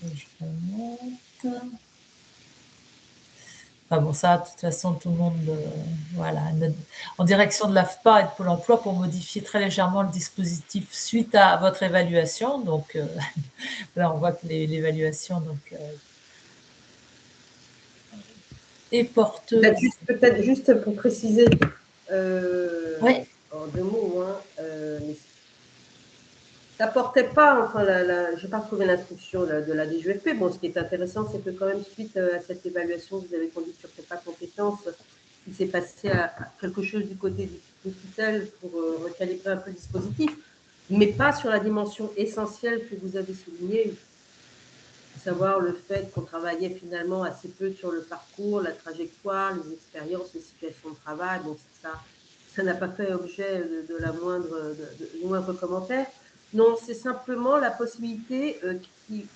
Je remonte. Enfin bon, ça, de toute façon, tout le monde, voilà, en direction de l'AFPA et de Pôle emploi pour modifier très légèrement le dispositif suite à votre évaluation. Donc, là, on voit que l'évaluation est porteuse. Peut-être juste pour préciser, oui. En 2 mots, ça portait pas, enfin, je n'ai pas trouvé l'instruction de la DGEFP. Bon, ce qui est intéressant, c'est que quand même, suite à cette évaluation que vous avez conduite sur Prépa Compétences, il s'est passé à quelque chose du côté du tutelle pour recalibrer un peu le dispositif, mais pas sur la dimension essentielle que vous avez soulignée, à savoir le fait qu'on travaillait finalement assez peu sur le parcours, la trajectoire, les expériences, les situations de travail. Donc ça n'a pas fait objet de du moindre commentaire. Non, c'est simplement la possibilité qui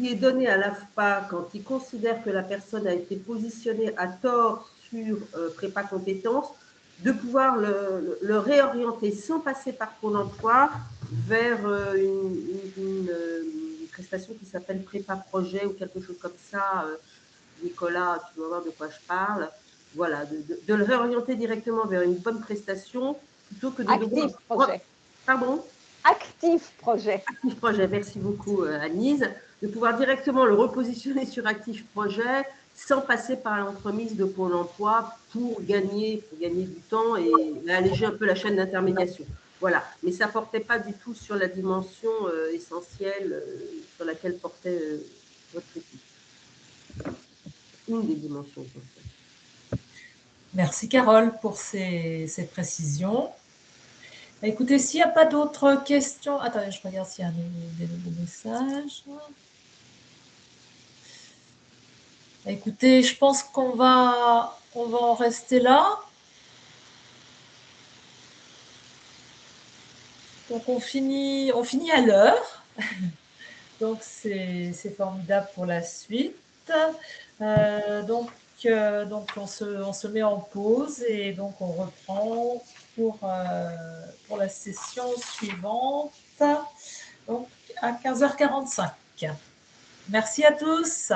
est donnée à l'AFPA quand il considère que la personne a été positionnée à tort sur prépa compétences, de pouvoir le réorienter sans passer par Pôle emploi vers une prestation qui s'appelle prépa projet ou quelque chose comme ça. Nicolas, tu vas voir de quoi je parle. Voilà, de le réorienter directement vers une bonne prestation plutôt que de Actif projet. Pardon ? Actif projet. Actif projet, merci beaucoup Anise. De pouvoir directement le repositionner sur Actif projet sans passer par l'entremise de Pôle emploi pour gagner du temps et alléger un peu la chaîne d'intermédiation. Voilà, mais ça ne portait pas du tout sur la dimension essentielle sur laquelle portait votre équipe. Une des dimensions essentielles. Merci Carole pour ces précisions. Écoutez, s'il n'y a pas d'autres questions... Attendez, je regarde s'il y a des nouveaux messages. Écoutez, je pense qu'on va en rester là. Donc, on finit à l'heure. Donc, c'est formidable pour la suite. Donc, on se met en pause et donc on reprend pour la session suivante, donc à 15h45. Merci à tous.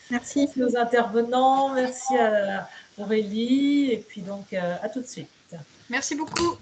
Merci. Merci aux intervenants, merci à Aurélie et puis donc à tout de suite. Merci beaucoup.